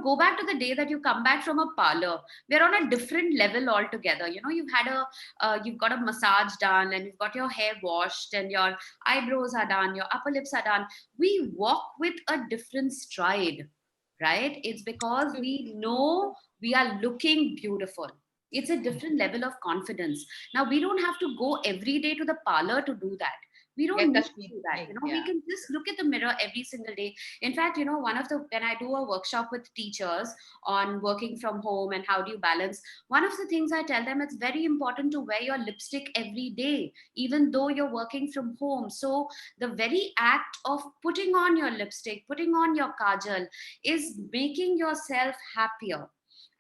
Go back to the day that you come back from a parlor. We're on a different level altogether. You've got a massage done, and you've got your hair washed, and your eyebrows are done, your upper lips are done. We walk with a different stride, right? It's because we know we are looking beautiful. It's a different level of confidence. Now, we don't have to go every day to the parlor to do that. We don't Get need that to do that. feeling. We Yeah. can just look at the mirror every single day. In fact, when I do a workshop with teachers on working from home and how do you balance, one of the things I tell them, it's very important to wear your lipstick every day, even though you're working from home. So the very act of putting on your lipstick, putting on your kajal, is making yourself happier.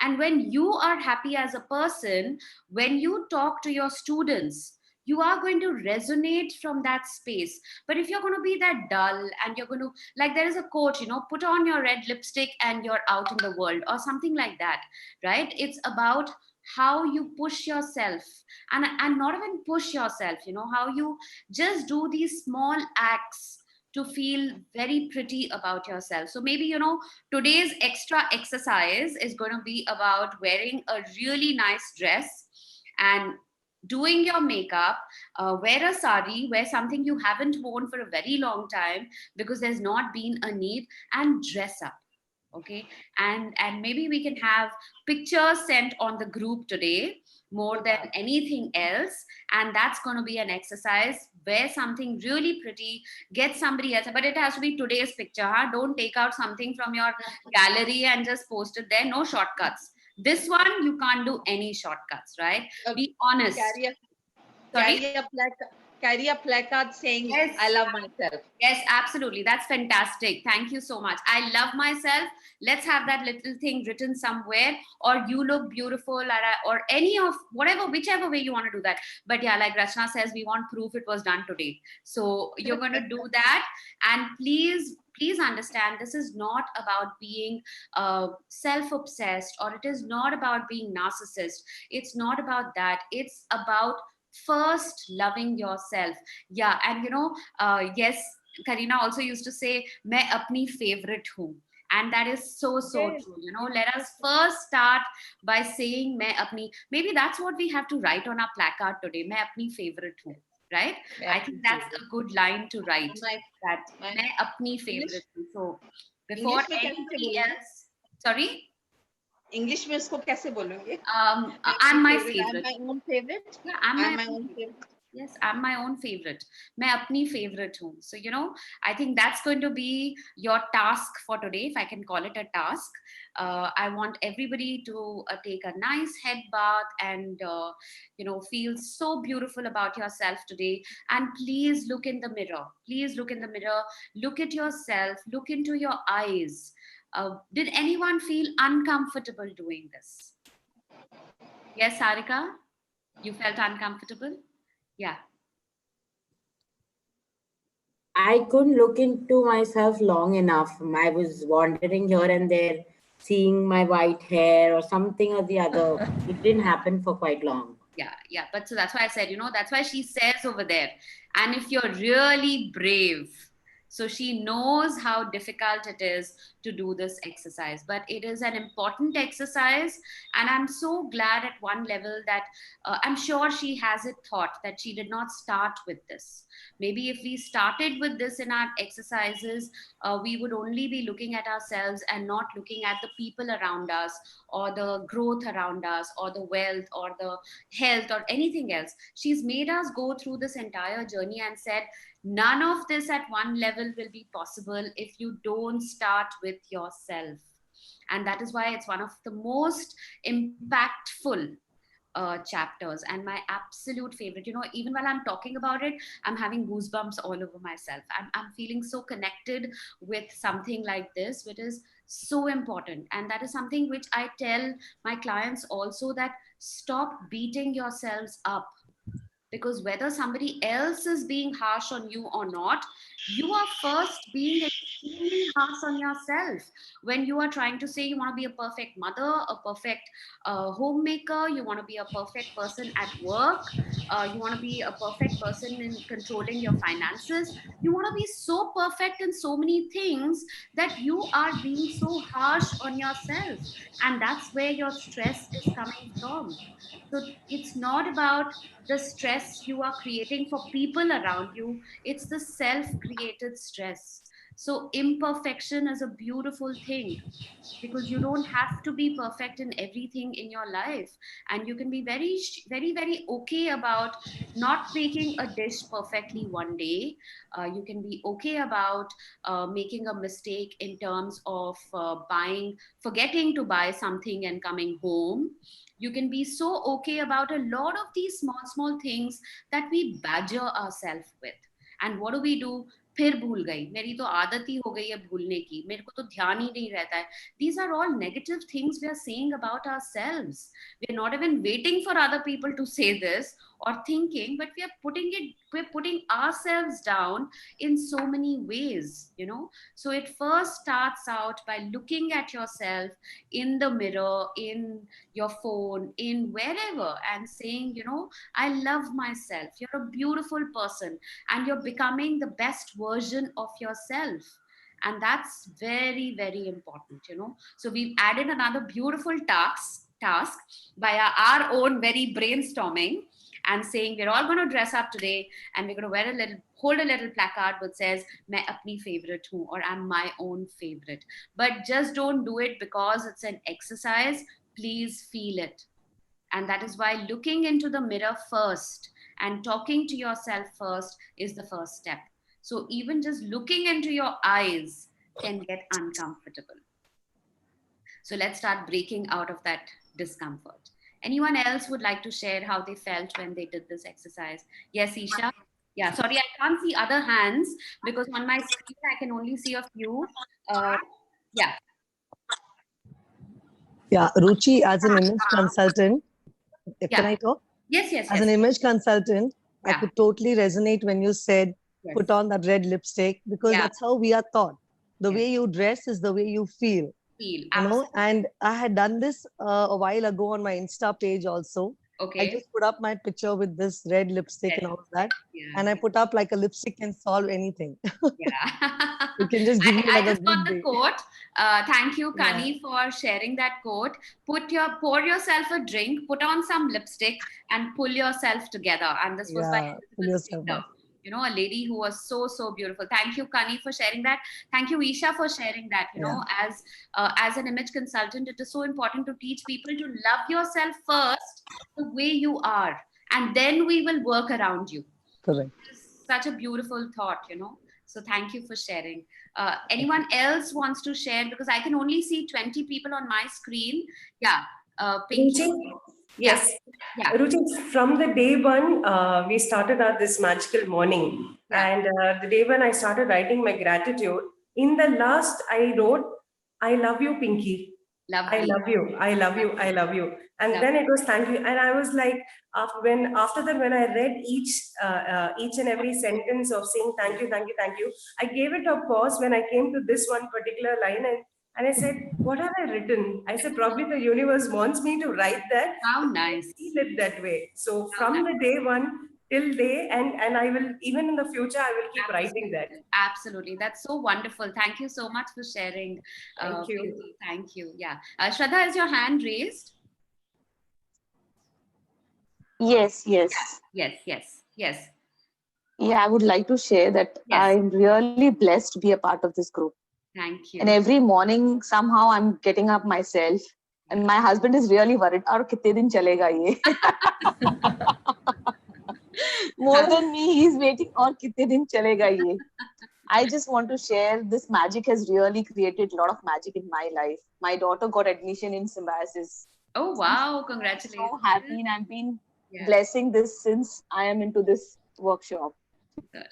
And when you are happy as a person, when you talk to your students, you are going to resonate from that space. But if you're going to be that dull and you're going to, like, there is a quote, put on your red lipstick and you're out in the world, or something like that, right? It's about how you push yourself, and not even push yourself, how you just do these small acts to feel very pretty about yourself. So maybe, today's extra exercise is going to be about wearing a really nice dress and doing your makeup, wear a sari, wear something you haven't worn for a very long time because there's not been a need, and dress up. Okay. And maybe we can have pictures sent on the group today more than anything else, and that's going to be an exercise. Wear something really pretty, get somebody else, but it has to be today's picture, huh? Don't take out something from your gallery and just post it there. No shortcuts. This one, you can't do any shortcuts, right? Be honest. Sorry? Carry a placard saying, Yes. I love myself. Yes, absolutely. That's fantastic. Thank you so much. I love myself. Let's have that little thing written somewhere, or you look beautiful, or any of whatever, whichever way you want to do that. But yeah, like Rachna says, we want proof it was done today. So you're going to do that. And please understand, this is not about being self-obsessed, or it is not about being narcissist. It's not about that. It's about first loving yourself. Yeah. And yes, Karina also used to say, "मैं अपनी favorite हूँ," and that is so true. Let us first start by saying, "मैं अपनी." Maybe that's what we have to write on our placard today. "मैं अपनी favorite हूँ," right? I think that's a good line to write. That मैं अपनी favorite हूँ. So before anybody else, sorry. English में उसको कैसे बोलोगे? I'm my favorite. I'm my own favorite. Yeah, I'm my own favorite. Yes, I'm my own favorite. मैं अपनी favorite हूँ. So, I think that's going to be your task for today, if I can call it a task. I want everybody to take a nice head bath and, feel so beautiful about yourself today. And please look in the mirror. Please look in the mirror. Look at yourself. Look into your eyes. Did anyone feel uncomfortable doing this? Yes, Sarika? You felt uncomfortable? Yeah. I couldn't look into myself long enough. I was wandering here and there, seeing my white hair or something or the other. It didn't happen for quite long. Yeah. But so that's why I said, that's why she says over there. And if you're really brave, so she knows how difficult it is to do this exercise, but it is an important exercise. And I'm so glad at one level that I'm sure she has it thought that she did not start with this. Maybe if we started with this in our exercises, we would only be looking at ourselves and not looking at the people around us, or the growth around us, or the wealth, or the health, or anything else. She's made us go through this entire journey and said, none of this at one level will be possible if you don't start with yourself. And that is why it's one of the most impactful chapters, and my absolute favorite. Even while I'm talking about it, I'm having goosebumps all over myself. I'm feeling so connected with something like this, which is so important. And that is something which I tell my clients also, that stop beating yourselves up, because whether somebody else is being harsh on you or not, you are first being extremely harsh on yourself when you are trying to say you want to be a perfect mother, a perfect homemaker, you want to be a perfect person at work, you want to be a perfect person in controlling your finances. You want to be so perfect in so many things that you are being so harsh on yourself, and that's where your stress is coming from. So it's not about the stress you are creating for people around you, it's the self created stress. So imperfection is a beautiful thing, because you don't have to be perfect in everything in your life, and you can be very very okay about not making a dish perfectly one day. You can be okay about making a mistake in terms of forgetting to buy something and coming home. You can be so okay about a lot of these small things that we badger ourselves with. And what do? फिर भूल गई, मेरी तो आदत ही हो गई है भूलने की, मेरे को तो ध्यान ही नहीं रहता है. These are all negative things we are saying about ourselves. We are not even waiting for other people to say this or thinking, but we're putting ourselves down in so many ways, you know. So it first starts out by looking at yourself in the mirror, in your phone, in wherever, and saying, you know, I love myself. You're a beautiful person and you're becoming the best version of yourself. And that's very, very important, you know. So we've added another beautiful task by our own very brainstorming, and saying we're all going to dress up today and we're going to hold a little placard which says "Main apni favorite hu" or "I'm my own favorite." But just don't do it because it's an exercise. Please feel it. And that is why looking into the mirror first and talking to yourself first is the first step. So even just looking into your eyes can get uncomfortable. So let's start breaking out of that discomfort. Anyone else would like to share how they felt when they did this exercise? Yes, Isha? Yeah, sorry, I can't see other hands because on my screen I can only see a few. Yeah. Yeah, Ruchi, as an image consultant, Yeah. can I talk? Yes, yes, As yes. an image consultant, I Yeah. could totally resonate when you said, Yes. put on that red lipstick, because Yeah. that's how we are taught. The Yes. way you dress is the way you feel. Feel. You know, and I had done this a while ago on my Insta page also. Okay. I just put up my picture with this red lipstick Yes. and all of that. Yeah. And I put up like a lipstick can solve anything. Yeah. It can just give you I like a just got good the day. quote. Thank you, Yeah. Kani, for sharing that quote. Pour yourself a drink, put on some lipstick, and pull yourself together. And this was by Yeah, pull Elizabeth yourself Taylor. up. You know, a lady who was so, so beautiful. Thank you, Kani, for sharing that. Thank you, Isha, for sharing that. You know, as an image consultant, it is so important to teach people to love yourself first, the way you are, and then we will work around you. Correct. Such a beautiful thought, you know. So thank you for sharing. Anyone else wants to share? Because I can only see 20 people on my screen. Yeah. Pinky. Ruchi? Yes. Yeah. Ruchi, from the day one, we started our this magical morning. Yeah. And the day when I started writing my gratitude, in the last I wrote, I love you, Pinky. Lovely. I love you. I love you. I love you. And Lovely. then it was thank you. And I was like, after that, when I read each and every sentence of saying thank you, thank you, thank you, I gave it a pause when I came to this one particular line, and I said, what have I written? I said, probably the universe wants me to write that. How nice. I feel it that way. So How from nice. the day one till day, and I will, even in the future, I will keep writing that. Absolutely. That's so wonderful. Thank you so much for sharing. Thank you. Pinky. Thank you. Yeah. Shraddha, is your hand raised? Yes. Yes. Yeah, I would like to share that I'm really blessed to be a part of this group. Thank you. And every morning, somehow I'm getting up myself. And my husband is really worried. Aur kitne din chalega ye? More than me, he's waiting. Aur kitne din chalega ye? I just want to share this magic has really created a lot of magic in my life. My daughter got admission in Symbiosis. Oh, wow. Congratulations. I'm so happy, and I've been blessing this since I am into this workshop.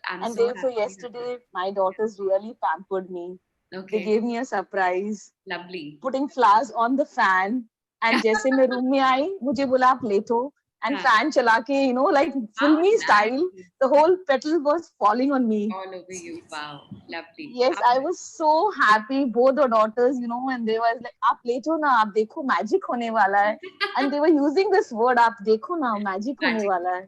And so therefore, yesterday, my daughters really pampered me. Okay. They gave me a surprise. Lovely. Putting flowers on the fan. And जैसे मैं room में आई, मुझे बोला आप लेटो. And fan चला के, you know, like filmy style, the whole petal was falling on me. All over you. Wow. Lovely. Yes, I was so happy. Both the daughters, you know, and they were like, आप लेटो ना, आप देखो magic होने वाला है. And they were using this word, आप देखो ना, magic होने वाला है.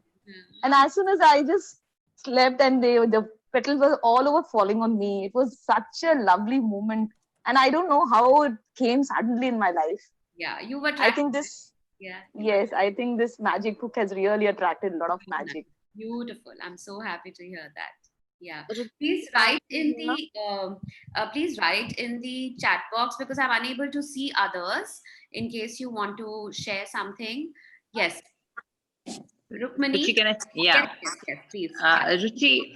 And as soon as I just slept and the petals were all over falling on me, it was such a lovely moment. And I don't know how it came suddenly in my life. Yeah, you were. I think this. Yeah. Yes, I think this magic book has really attracted a lot of magic. Beautiful. I'm so happy to hear that. Yeah. Please write in the chat box because I'm unable to see others in case you want to share something. Yes. Rukmini? Ruchi, can I? Yeah. Yes, please. Ruchi,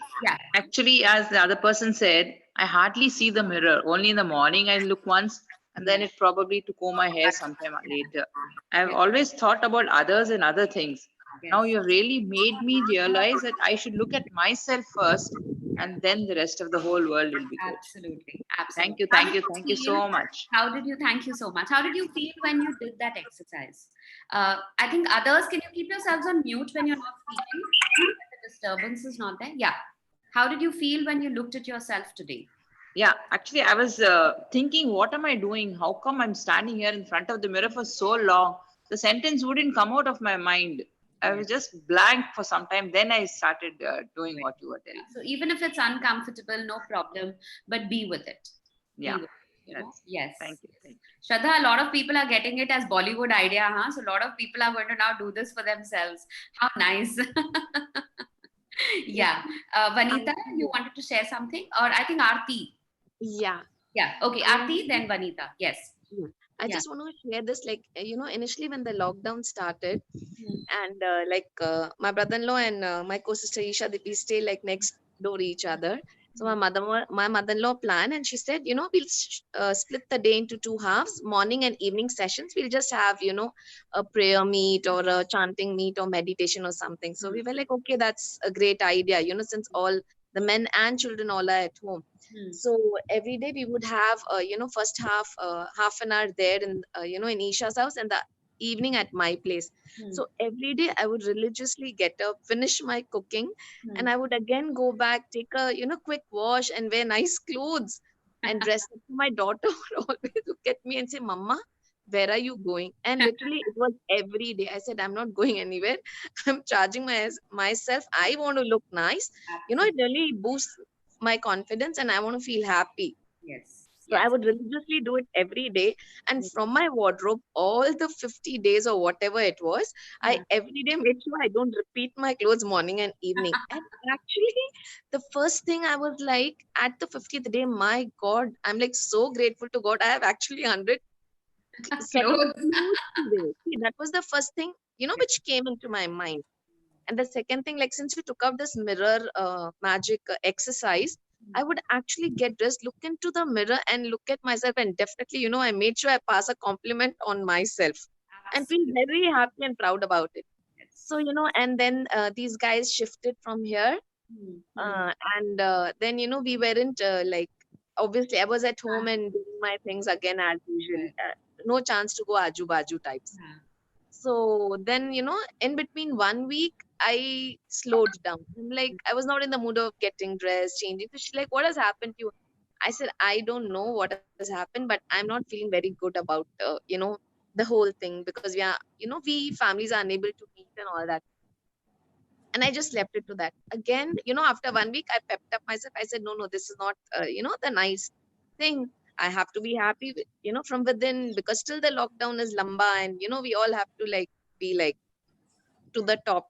actually, as the other person said, I hardly see the mirror. Only in the morning I look once, and then it probably to comb my hair sometime later. I've always thought about others and other things. Now you've really made me realize that I should look at myself first and then the rest of the whole world will be good. Absolutely. Thank you, How thank did you, thank you feel- so much. Thank you so much. How did you feel when you did that exercise? I think others, can you keep yourselves on mute when you're not speaking? The disturbance is not there. Yeah. How did you feel when you looked at yourself today? Yeah, actually, I was thinking, what am I doing? How come I'm standing here in front of the mirror for so long? The sentence wouldn't come out of my mind. I was just blank for some time. Then I started doing what you were telling. So even if it's uncomfortable, no problem, but be with it. Yeah. Be with it, you know? Yes. Thank you. Shraddha, a lot of people are getting it as Bollywood idea, huh? So a lot of people are going to now do this for themselves. How nice. Yeah. Vanita, you wanted to share something? Or I think Aarti. Yeah. Yeah. Okay. Aarti, then Vanita. Yes. Yeah. I just want to share this, like, initially when the lockdown started, and my brother-in-law and my co-sister Isha, we stay like next door each other. So my mother-in-law planned, and she said, we'll split the day into two halves, morning and evening sessions. We'll just have, a prayer meet or a chanting meet or meditation or something. So we were like, okay, that's a great idea, since all the men and children all are at home. So every day we would have, first half an hour there in, in Isha's house, and the evening at my place. So every day I would religiously get up, finish my cooking, and I would again go back, take a quick wash and wear nice clothes and dress up. My daughter would always look at me and say, Mama, where are you going? And literally it was every day. I said, I'm not going anywhere. I'm charging myself. I want to look nice. It really boosts my confidence and I want to feel happy. Yes. So I would religiously do it every day. And from my wardrobe, all the 50 days or whatever it was, I every day made sure I don't repeat my clothes morning and evening. And actually, the first thing I was like, at the 50th day, my God, I'm like so grateful to God. I have actually 100 clothes today. See, that was the first thing, which came into my mind. And the second thing, like since you took out this mirror magic exercise, I would actually get dressed, look into the mirror and look at myself. And definitely, I made sure I pass a compliment on myself and feel very happy and proud about it. So, and then these guys shifted from here. And then, we weren't obviously I was at home and doing my things again as usual. No chance to go aju baju types. So then, in between 1 week, I slowed down. I'm like, I was not in the mood of getting dressed, changing. So she's like, what has happened to you? I said, I don't know what has happened, but I'm not feeling very good about, the whole thing because we families are unable to meet and all that. And I just left it to that. Again, after 1 week, I pepped up myself. I said, no, this is not, the nice thing. I have to be happy with, from within because still the lockdown is lamba and, we all have to be to the top.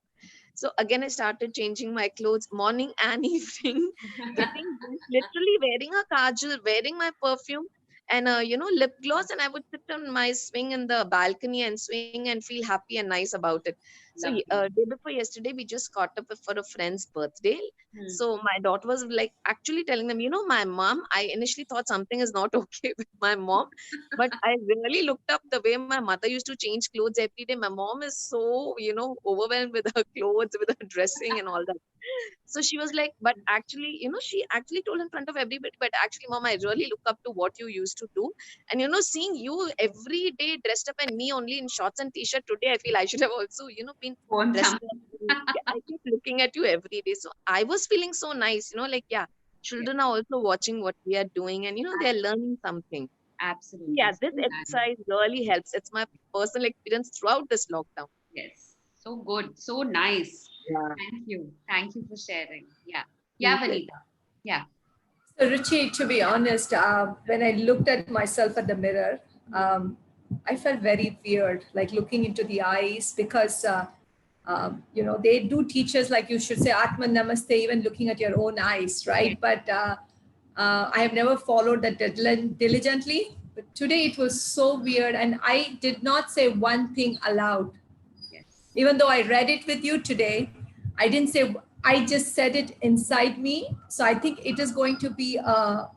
So again, I started changing my clothes morning and evening, getting literally wearing a kajal, wearing my perfume and, lip gloss. And I would sit on my swing in the balcony and swing and feel happy and nice about it. So day before yesterday, we just caught up for a friend's birthday. So my daughter was like actually telling them, my mom, I initially thought something is not okay with my mom, but I really looked up the way my mother used to change clothes every day. My mom is so, overwhelmed with her clothes, with her dressing and all that. So she was like, but actually, she actually told in front of everybody, but actually, Mom, I really look up to what you used to do. And, seeing you every day dressed up and me only in shorts and t-shirt today, I feel I should have also, been dressed up. I keep looking at you every day. So I was feeling so nice, children are also watching what we are doing and, they're learning something. Absolutely. Yeah, this exercise really helps. It's my personal experience throughout this lockdown. Yes. So good. So nice. Yeah. Thank you. Thank you for sharing. Yeah. Yeah, Vanita. Yeah. So Ruchi, to be honest, when I looked at myself at the mirror, I felt very weird, like looking into the eyes because, they do teach us like you should say Atman Namaste, even looking at your own eyes, right? But I have never followed that diligently. But today it was so weird. And I did not say one thing aloud. Even though I read it with you today, I didn't say, I just said it inside me. So I think it is going to be a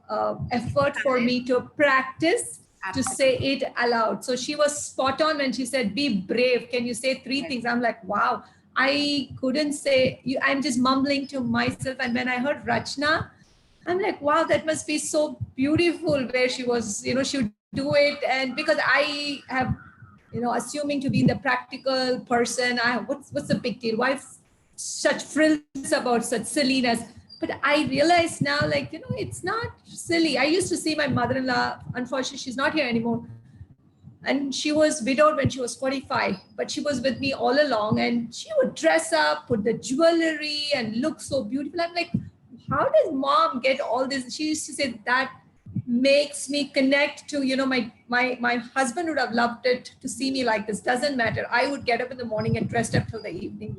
effort for me to practice to say it aloud. So she was spot on when she said, be brave. Can you say 3 things? I'm like, wow, I couldn't say, I'm just mumbling to myself. And when I heard Rachna, I'm like, wow, that must be so beautiful where she was, she would do it. And because I have, assuming to be the practical person, what's the big deal? Why such frills about such silliness? But I realize now, like, it's not silly. I used to see my mother-in-law, unfortunately, she's not here anymore. And she was widowed when she was 45, but she was with me all along, and she would dress up, put the jewelry and look so beautiful. I'm like, how does mom get all this? She used to say that makes me connect to, my husband would have loved it to see me like this. Doesn't matter. I would get up in the morning and dressed up till the evening.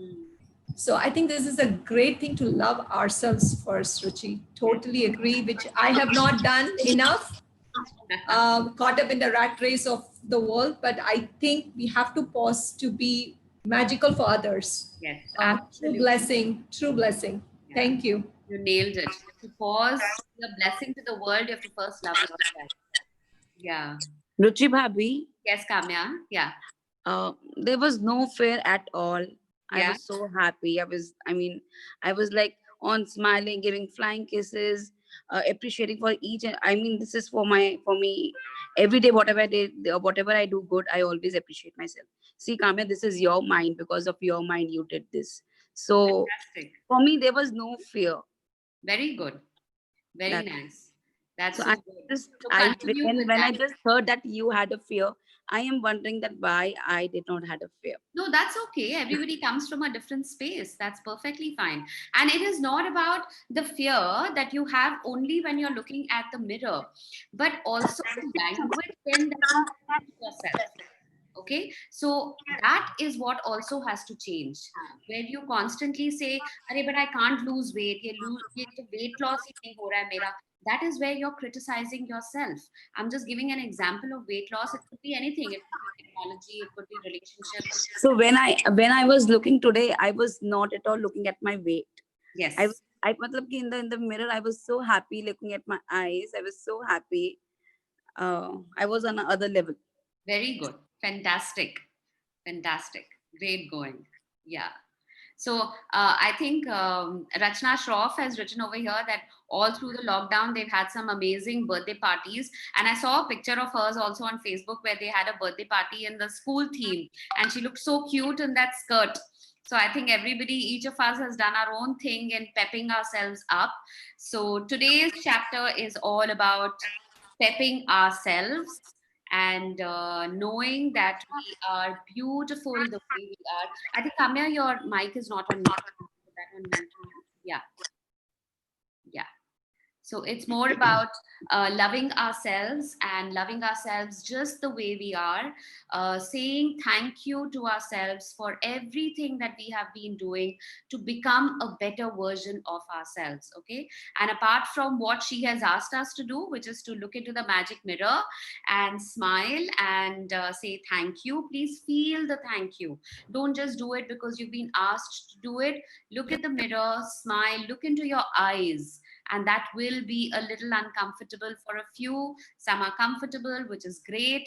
So I think this is a great thing to love ourselves first, Ruchi. Totally agree, which I have not done enough. Caught up in the rat race of the world, but I think we have to pause to be magical for others. Yes, true blessing, true blessing. Yeah. Thank you. You nailed it. To pause, be a blessing to the world, you have to first love yourself. Yeah. Ruchi Bhabhi. Yes, Kamya. Yeah. There was no fear at all. Yeah. I was so happy. I was like on smiling, giving flying kisses, appreciating for each. This is for me. Every day, whatever I do good, I always appreciate myself. See, Kamya, this is your mind. Because of your mind, you did this. So fantastic. For me, there was no fear. Very good. Very nice. That's so so good. When I just heard that you had a fear, I am wondering that why I did not have a fear. No, that's okay. Everybody comes from a different space. That's perfectly fine. And it is not about the fear that you have only when you're looking at the mirror, but also the language then that you speak to yourself. Okay, so that is what also has to change, where you constantly say, "Arey, but I can't lose weight. ये तो weight loss ही नहीं हो रहा है मेरा." That is where you're criticizing yourself. I'm just giving an example of weight loss. It could be anything. It could be technology. It could be relationships. So when I was looking today, I was not at all looking at my weight. Yes. In the mirror, I was so happy looking at my eyes. I was so happy. I was on another level. Very good. Fantastic. Great going. Yeah. So I think Rachna Shroff has written over here that all through the lockdown, they've had some amazing birthday parties. And I saw a picture of hers also on Facebook where they had a birthday party in the school theme. And she looked so cute in that skirt. So I think each of us has done our own thing in pepping ourselves up. So today's chapter is all about pepping ourselves and knowing that we are beautiful the way we are. I think, Kamya, your mic is not on. Yeah. So it's more about loving ourselves and loving ourselves just the way we are, saying thank you to ourselves for everything that we have been doing to become a better version of ourselves. Okay. And apart from what she has asked us to do, which is to look into the magic mirror and smile and say thank you, please feel the thank you. Don't just do it because you've been asked to do it. Look at the mirror, smile, look into your eyes. And that will be a little uncomfortable for a few. Some are comfortable, which is great.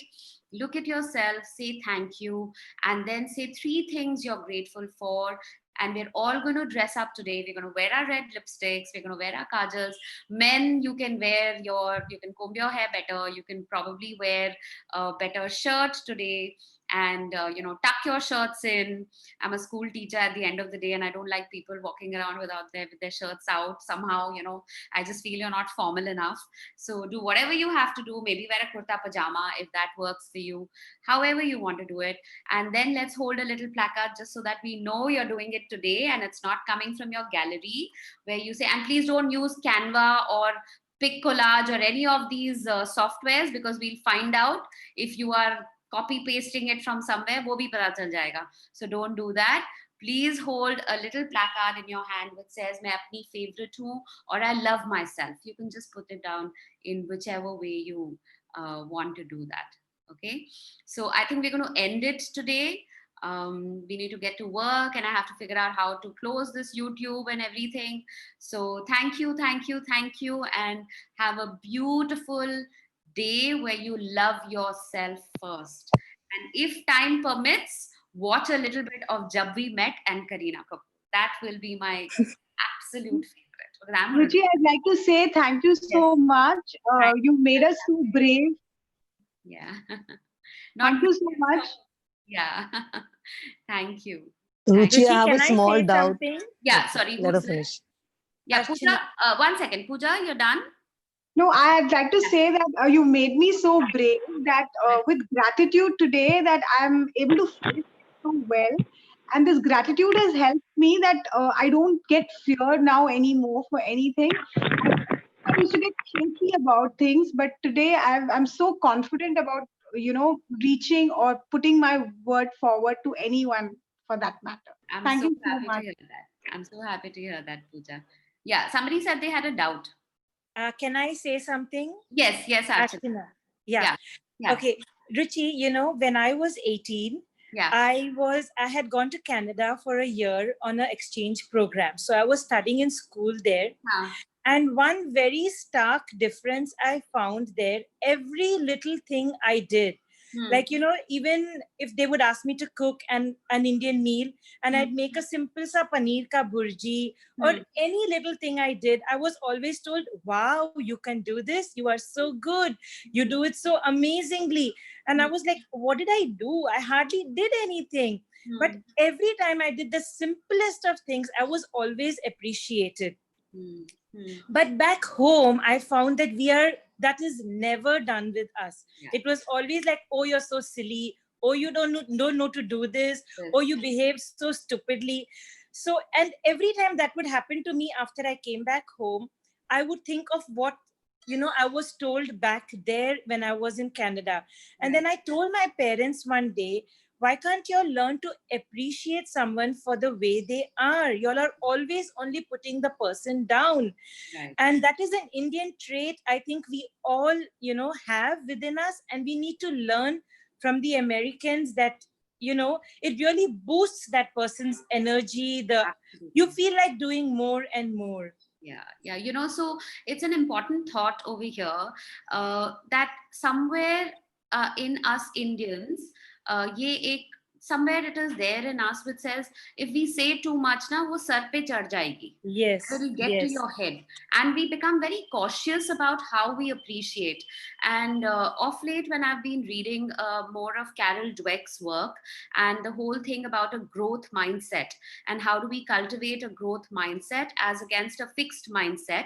Look at yourself, say thank you, and then say 3 things you're grateful for. And we're all going to dress up today. We're going to wear our red lipsticks. We're going to wear our kajals. Men, you can comb your hair better. You can probably wear a better shirt today. And tuck your shirts in. I'm a school teacher at the end of the day, and I don't like people walking around with their shirts out. Somehow, I just feel you're not formal enough. So do whatever you have to do. Maybe wear a kurta pajama if that works for you. However you want to do it. And then let's hold a little placard just so that we know you're doing it today and it's not coming from your gallery where you say, and please don't use Canva or Pic Collage or any of these softwares, because we'll find out if you are copy pasting it from somewhere, wo bhi pata chal jayega. So don't do that. Please hold a little placard in your hand which says, "Main apni favorite hu," or "I love myself." You can just put it down in whichever way you want to do that. Okay. So I think we're going to end it today. We need to get to work, and I have to figure out how to close this YouTube and everything. So thank you, and have a beautiful day where you love yourself first. And if time permits, watch a little bit of Jab We Met and Kareena Kapoor. That will be my absolute favorite. Because I'm Ruchi, I'd like to say thank you so much. You made us so brave. Yeah. Thank you so much. Yeah. Thank you. Ruchi, I Ruchi, have can a I small say doubt. something? Yeah, sorry. Let her Who's there? finish. Yeah, Pooja. 1 second. Pooja, you're done? No, I'd like to say that you made me so brave that with gratitude today that I'm able to face it so well. And this gratitude has helped me that I don't get fear now anymore for anything. I used to get shaky about things, but today I'm so confident about, reaching or putting my word forward to anyone for that matter. I'm Thank so you so happy to much. hear that. I'm so happy to hear that, Pooja. Yeah, somebody said they had a doubt. Can I say something? Yes, Archana. Archana. Yeah. Okay. Ruchi, when I was 18, I had gone to Canada for a year on an exchange program. So I was studying in school there. And one very stark difference I found there, every little thing I did, like, even if they would ask me to cook an Indian meal and I'd make a simple sa paneer ka bhurji or any little thing I did, I was always told, wow, you can do this. You are so good. You do it so amazingly. And I was like, what did I do? I hardly did anything. But every time I did the simplest of things, I was always appreciated. But back home, I found that that is never done with us. It was always like, oh, you're so silly. Oh, you don't know to do this. Oh, you behave so stupidly. So, and every time that would happen to me after I came back home, I would think of what, I was told back there when I was in Canada. And then I told my parents one day, why can't you all learn to appreciate someone for the way they are? You all are always only putting the person down. And that is an Indian trait I think we all, have within us. And we need to learn from the Americans that, it really boosts that person's energy. You feel like doing more and more. Yeah. So it's an important thought over here that somewhere in us Indians, somewhere it is there in us which says if we say too much, wo sar pe chad jayegi. Yes. It will get to your head. And we become very cautious about how we appreciate. And of late, when I've been reading more of Carol Dweck's work and the whole thing about a growth mindset and how do we cultivate a growth mindset as against a fixed mindset.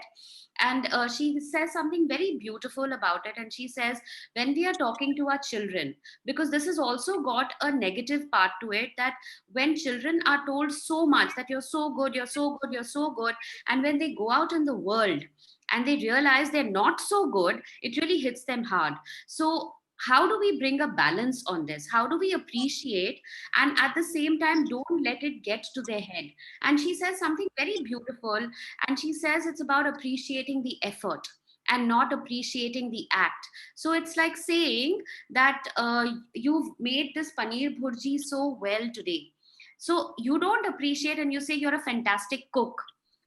And she says something very beautiful about it. And she says, when we are talking to our children, because this has also got a negative part to it, that when children are told so much that you're so good, you're so good, you're so good, and when they go out in the world and they realize they're not so good, it really hits them hard. So how do we bring a balance on this? How do we appreciate and at the same time don't let it get to their head? And she says something very beautiful, and she says it's about appreciating the effort and not appreciating the act. So it's like saying that you've made this paneer bhurji so well today. So you don't appreciate and you say you're a fantastic cook,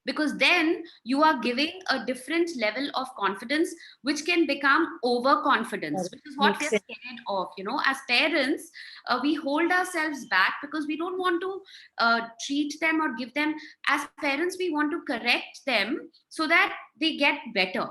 because then you are giving a different level of confidence, which can become overconfidence, which is what we're scared of. As parents, we hold ourselves back because we don't want to treat them or give them. As parents, we want to correct them so that they get better.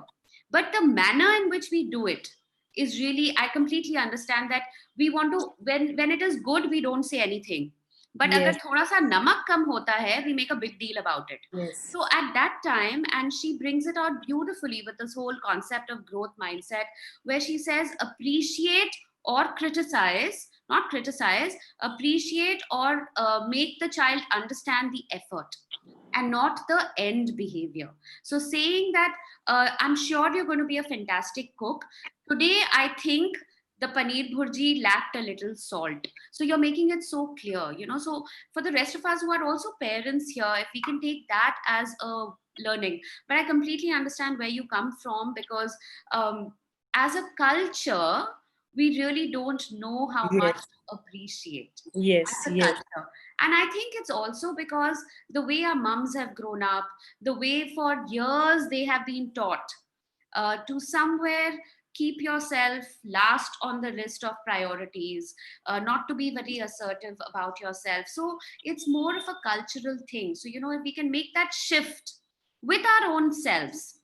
But the manner in which we do it is really, I completely understand that we want to, when it is good, we don't say anything. But agar thoda sa namak kam hota hai, we make a big deal about it. So at that time, and she brings it out beautifully with this whole concept of growth mindset, where she says, appreciate or criticize, not criticize, appreciate or make the child understand the effort and not the end behavior. So saying that, I'm sure you're going to be a fantastic cook. Today, I think the paneer bhurji lacked a little salt. So you're making it so clear, So for the rest of us who are also parents here, if we can take that as a learning. But I completely understand where you come from, because as a culture, we really don't know how much to appreciate as a culture. And I think it's also because the way our mums have grown up, the way for years they have been taught to somewhere keep yourself last on the list of priorities, not to be very assertive about yourself. So it's more of a cultural thing. So, if we can make that shift with our own selves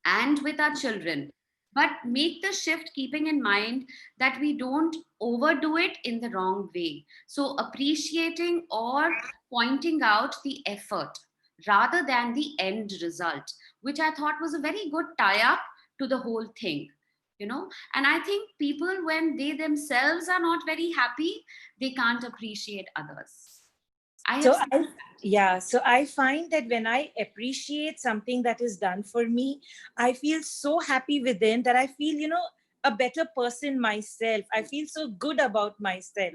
and with our children, but make the shift keeping in mind that we don't overdo it in the wrong way. So, appreciating or pointing out the effort rather than the end result, which I thought was a very good tie up to the whole thing. And I think people, when they themselves are not very happy, they can't appreciate others. So I find that when I appreciate something that is done for me, I feel so happy within that I feel, a better person myself. I feel so good about myself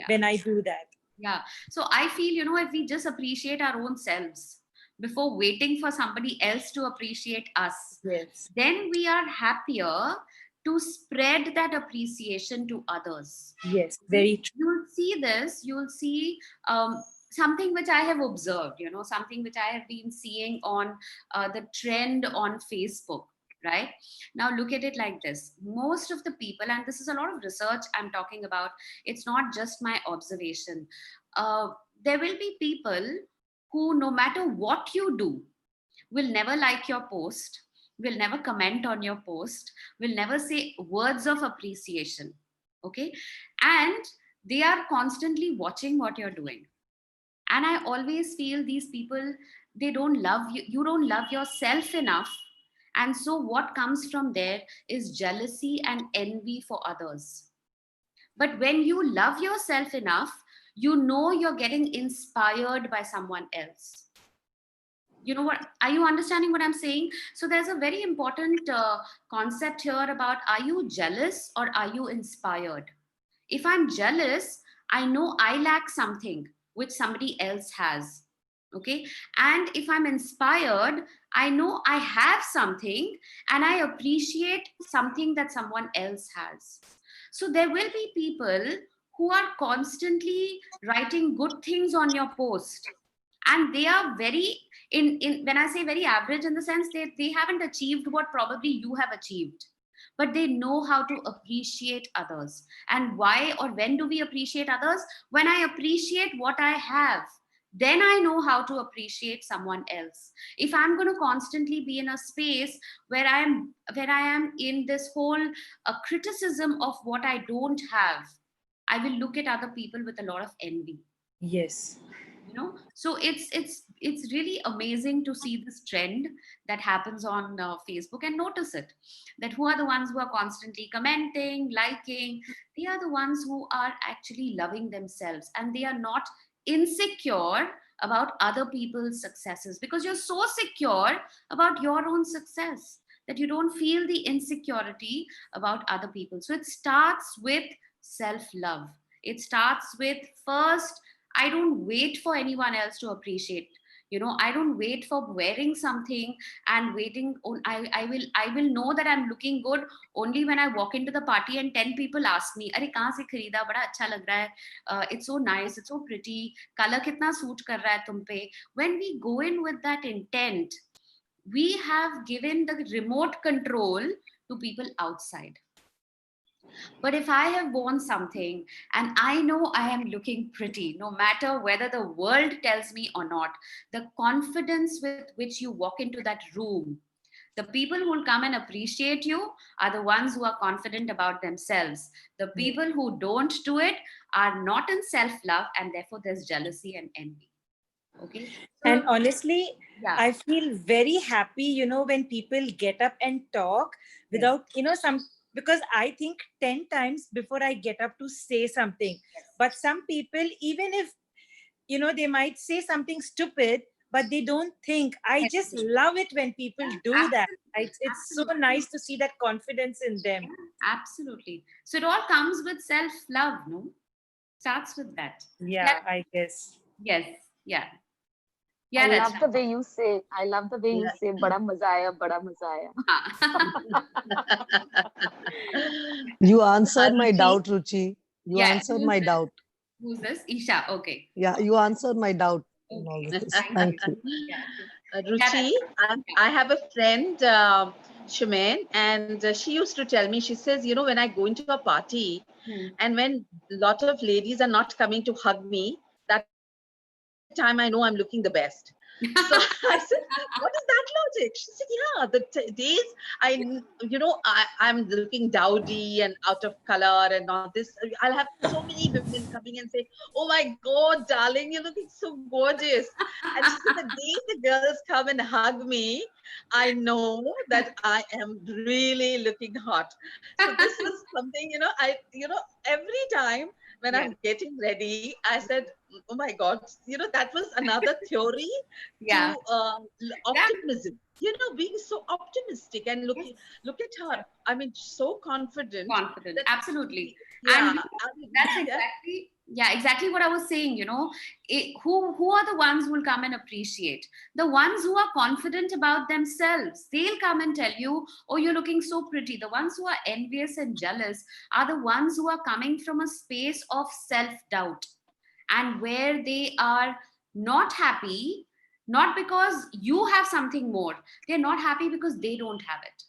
when I do that. Yeah. So I feel, if we just appreciate our own selves before waiting for somebody else to appreciate us, then we are happier to spread that appreciation to others. Yes, very true. You'll see something which I have observed, something which I have been seeing on the trend on Facebook. Right now, look at it like this. Most of the people, and this is a lot of research I'm talking about, it's not just my observation. There will be people who, no matter what you do, will never like your post, will never comment on your post, will never say words of appreciation. Okay. And they are constantly watching what you're doing. And I always feel these people, they don't love you. You don't love yourself enough. And so what comes from there is jealousy and envy for others. But when you love yourself enough, you're getting inspired by someone else. You know what? Are you understanding what I'm saying? So there's a very important concept here about, are you jealous or are you inspired? If I'm jealous, I know I lack something which somebody else has. Okay. And if I'm inspired, I know I have something and I appreciate something that someone else has. So there will be people who are constantly writing good things on your post, and they are very in when I say very average, in the sense they haven't achieved what probably you have achieved, but they know how to appreciate others. And why or when do we appreciate others? When I appreciate what I have, then I know how to appreciate someone else. If I'm going to constantly be in a space where I am in this whole criticism of what I don't have, I will look at other people with a lot of envy. Yes. So it's really amazing to see this trend that happens on Facebook and notice it, that who are the ones who are constantly commenting, liking. They are the ones who are actually loving themselves, and they are not insecure about other people's successes, because you're so secure about your own success that you don't feel the insecurity about other people. So it starts with self-love. It starts with, first, I don't wait for anyone else to appreciate. I don't wait for wearing something and waiting on, I will know that I'm looking good only when I walk into the party and 10 people ask me, "Arey kahan se kharida? Bada acha lag raha hai. It's so nice, it's so pretty. Color kitna suit kar raha hai tum pe?" When we go in with that intent, we have given the remote control to people outside. But if I have worn something and I know I am looking pretty, no matter whether the world tells me or not, the confidence with which you walk into that room, the people who will come and appreciate you are the ones who are confident about themselves. The people who don't do it are not in self-love, and therefore there's jealousy and envy. Okay. And honestly, I feel very happy, when people get up and talk without, because I think 10 times before I get up to say something. But some people, even if, they might say something stupid, but they don't think. I just love it when people do that. It's so nice to see that confidence in them. Absolutely. So it all comes with self-love, no? Starts with that. Yeah, I guess. Yes. Yeah. I love the way you say. I love the way you say. Bada maza aaya, bada maza aaya. You answered my doubt, Ruchi. You answered my doubt. Who's this? Isha. Okay. Yeah, you answered my doubt in all of this. Thank you. Ruchi, I have a friend Shumen, and she used to tell me, she says, you know, when I go into a party and when a lot of ladies are not coming to hug me, that time I know I'm looking the best. So I said, what is that logic? She said, yeah, the days I'm looking dowdy and out of color and all this, I'll have so many women coming and say, oh my God, darling, you're looking so gorgeous. And she said, the day the girls come and hug me, I know that I am really looking hot. So this was something, every time when I'm getting ready, I said, oh my God, that was another theory to optimism. Being so optimistic and look at her. I mean, so confident. Confident, absolutely. Yeah, And that's exactly what I was saying. Who are the ones who will come and appreciate? The ones who are confident about themselves. They'll come and tell you, oh, you're looking so pretty. The ones who are envious and jealous are the ones who are coming from a space of self-doubt, and where they are not happy, not because you have something more. They're not happy because they don't have it.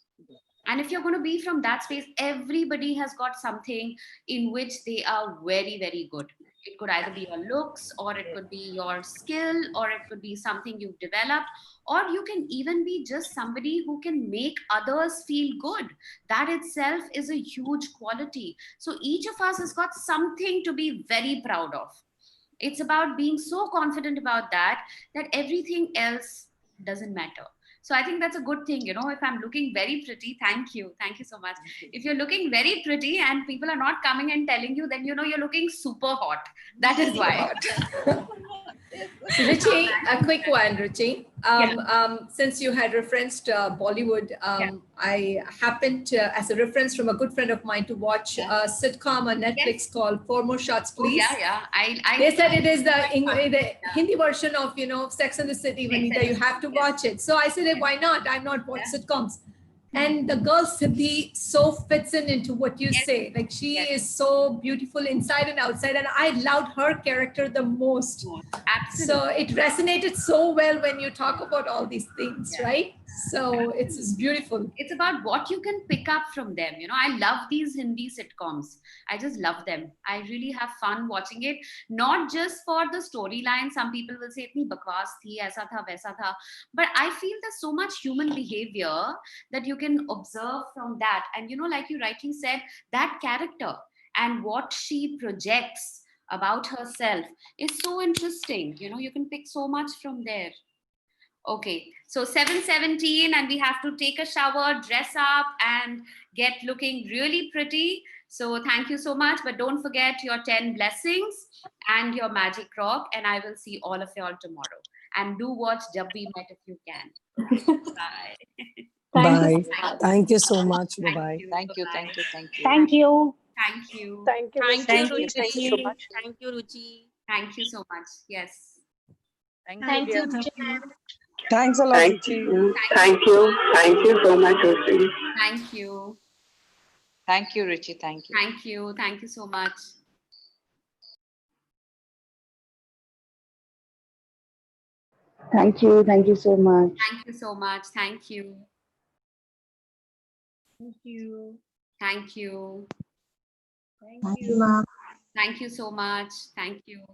And if you're going to be from that space, everybody has got something in which they are very, very good. It could either be your looks, or it could be your skill, or it could be something you've developed, or you can even be just somebody who can make others feel good. That itself is a huge quality. So each of us has got something to be very proud of. It's about being so confident about that everything else doesn't matter. So I think that's a good thing. If I'm looking very pretty, thank you so much. If you're looking very pretty and people are not coming and telling you, then you're looking super hot. That is why. So Ruchi, a quick one, Ruchi. Since you had referenced Bollywood, I happened to, as a reference from a good friend of mine, to watch a sitcom on Netflix called Four More Shots, Please. They said it is the Hindi version of, Sex and the City. Vanita, you have to watch it. So I said, hey, why not? I'm not watch sitcoms. And the girl Siddhi so fits into what you say. Like, she is so beautiful inside and outside, and I loved her character the most. Absolutely. So it resonated so well when you talk about all these things, right? So it's beautiful. It's about what you can pick up from them. I love these Hindi sitcoms. I just love them. I really have fun watching it. Not just for the storyline. Some people will say, "Itni bakwas thi, aisa tha, waisa tha." But I feel there's so much human behavior that you can observe from that. And like you rightly said, that character and what she projects about herself is so interesting. You can pick so much from there. Okay, so 7:17, and we have to take a shower, dress up, and get looking really pretty. So thank you so much. But don't forget your 10 blessings and your magic rock. And I will see all of y'all tomorrow. And do watch Jab We Met if you can. Bye. Bye. Thank you so much. Bye-bye. Thank you. Thank you. Thank you. Thank you. Thank you. Thank you. Thank you, Ruchi. Thank you so much. Thank you, Ruchi. Thank you so much. Yes. Thank you. Thanks a lot, Ruchi. Thank you. Thank you so much, Ruchi. Thank you. Thank you, Ruchi. Thank you. Thank you. Thank you so much. Thank you. Thank you so much. Thank you so much. Thank you. Thank you. Thank you. Thank you. Thank you so much. Thank you.